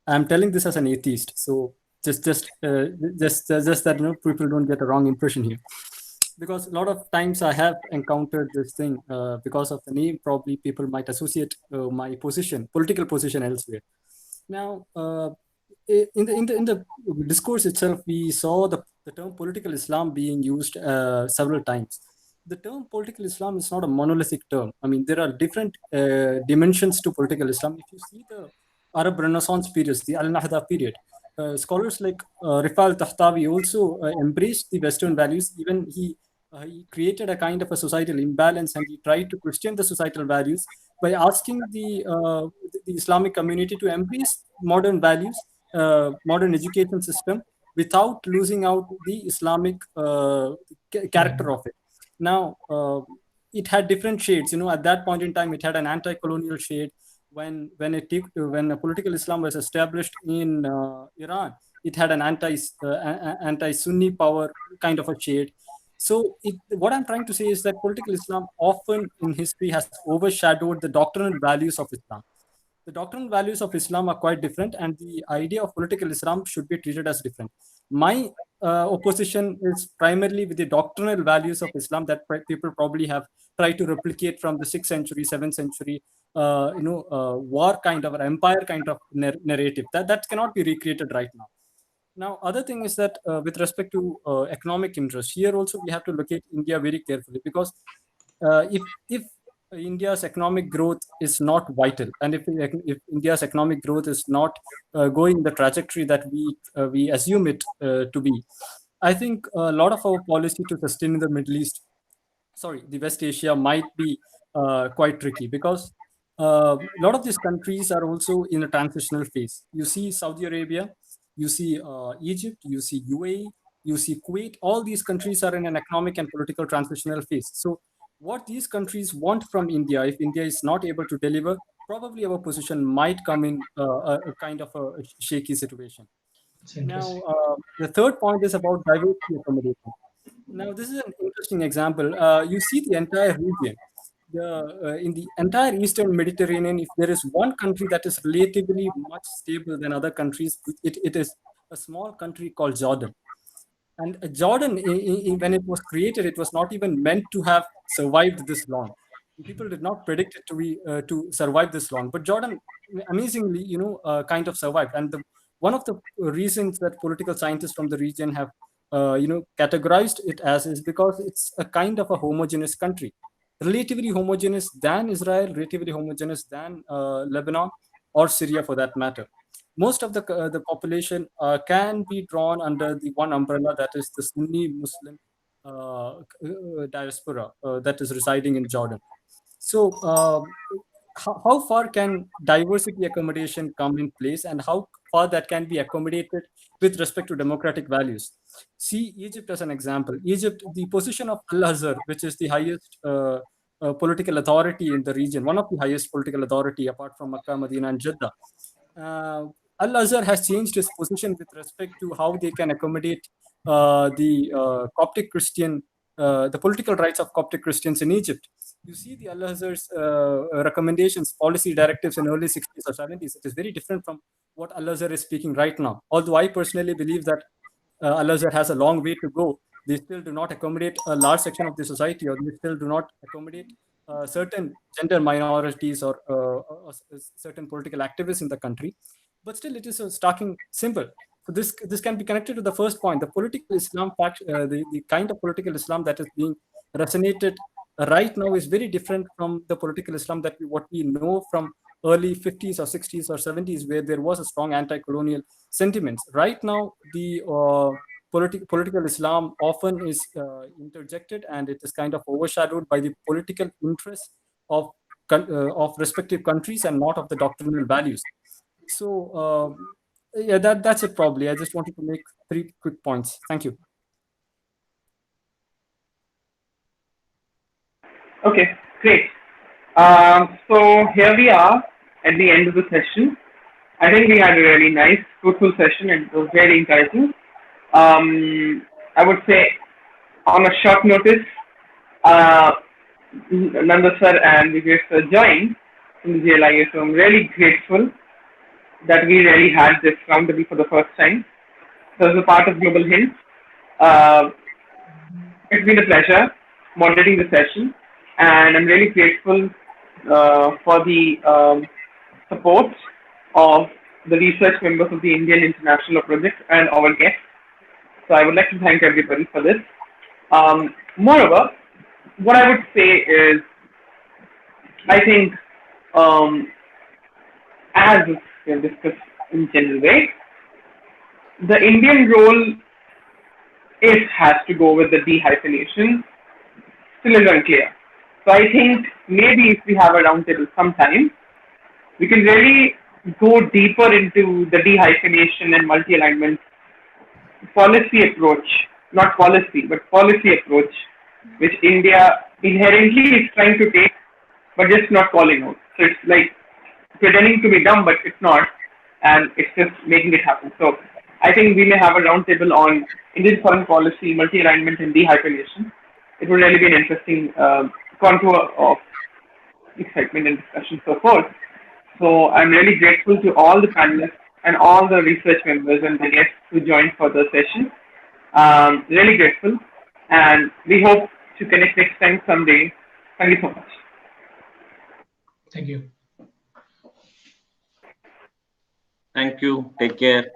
I'm telling this as an atheist, so just that people don't get a wrong impression here, because a lot of times I have encountered this thing because of the name. Probably people might associate my political position elsewhere. Now, in the discourse itself, we saw the term political Islam being used several times. The term political Islam is not a monolithic term. I mean, there are different dimensions to political Islam. If you see the Arab Renaissance periods, the Al Nahda period, scholars like Rifal Tahtawi also embraced the Western values. Even he created a kind of a societal imbalance, and he tried to question the societal values by asking the Islamic community to embrace modern values, modern education system, without losing out the Islamic character of it. Now, it had different shades. At that point in time, it had an anti-colonial shade. When a political Islam was established in Iran, it had an anti-Sunni power kind of a shade. So, what I'm trying to say is that political Islam often in history has overshadowed the doctrinal values of Islam. The doctrinal values of Islam are quite different, and the idea of political Islam should be treated as different. My opposition is primarily with the doctrinal values of Islam that people probably have tried to replicate from the 6th century, 7th century, war kind of, or empire kind of narrative. That cannot be recreated right now. Now, other thing is that with respect to economic interest, here also we have to look at India very carefully, because if India's economic growth is not vital, and if India's economic growth is not going the trajectory that we assume it to be, I think a lot of our policy to sustain in the Middle East the West Asia might be quite tricky, because a lot of these countries are also in a transitional phase. You see Saudi Arabia, you see Egypt, you see UAE, you see Kuwait. All these countries are in an economic and political transitional phase. So what these countries want from India, if India is not able to deliver, probably our position might come in a kind of a shaky situation. It's Now, interesting. the third point is about diversity accommodation. Now, this is an interesting example. You see the entire region. In the entire Eastern Mediterranean, if there is one country that is relatively much stable than other countries, it is a small country called Jordan. And Jordan, when it was created, it was not even meant to have survived this long. People did not predict it to survive this long. But Jordan, amazingly, kind of survived. And one of the reasons that political scientists from the region have, categorized it as, is because it's a kind of a homogeneous country, relatively homogeneous than Israel, relatively homogeneous than Lebanon or Syria, for that matter. Most of the population can be drawn under the one umbrella, that is the Sunni Muslim diaspora that is residing in Jordan. So, how far can diversity accommodation come in place, and how far that can be accommodated with respect to democratic values? See Egypt as an example. Egypt, the position of Al Azhar, which is the highest political authority in the region, one of the highest political authority apart from Makkah, Medina, and Jeddah. Uh, Al Azhar has changed his position with respect to how they can accommodate the Coptic Christian, the political rights of Coptic Christians in Egypt. You see the Al Azhar's recommendations, policy directives in early 60s or 70s. It is very different from what Al Azhar is speaking right now. Although I personally believe that Al Azhar has a long way to go, they still do not accommodate a large section of the society, or they still do not accommodate certain gender minorities, or certain political activists in the country. But still, it is a starting symbol. So this can be connected to the first point. The political Islam fact, the kind of political Islam that is being resonated right now is very different from the political Islam what we know from early 50s or 60s or 70s, where there was a strong anti-colonial sentiments. Right now, the political Islam often is interjected, and it is kind of overshadowed by the political interests of of respective countries, and not of the doctrinal values. So, yeah, that's it probably. I just wanted to make three quick points. Thank you. Okay, great. So here we are at the end of the session. I think we had a really nice, fruitful session, and it was very encouraging. I would say, on a short notice, uh, Nanda sir and Vivek sir joined in the JLIA, so I'm really grateful that we really had this roundtable for the first time. So as a part of Global Hints, uh, it's been a pleasure moderating the session, and I'm really grateful for the support of the research members of the Indian International Project and our guests. So I would like to thank everybody for this. Moreover, what I would say is, I think, um, as we have discussed in general way, the Indian role is has to go with the dehyphenation still is unclear. So I think maybe if we have a roundtable sometime, we can really go deeper into the dehyphenation and multi-alignment policy approach, not policy, but policy approach, which India inherently is trying to take, but just not calling out. So it's like pretending to be dumb, but it's not, and it's just making it happen. So I think we may have a roundtable on Indian foreign policy, multi-alignment, and dehyphenation. It would really be an interesting contour of excitement and discussion so forth. So I'm really grateful to all the panelists and all the research members and the guests who joined for the session. Really grateful, and we hope to connect next time someday. Thank you so much. Thank you. Thank you. Take care.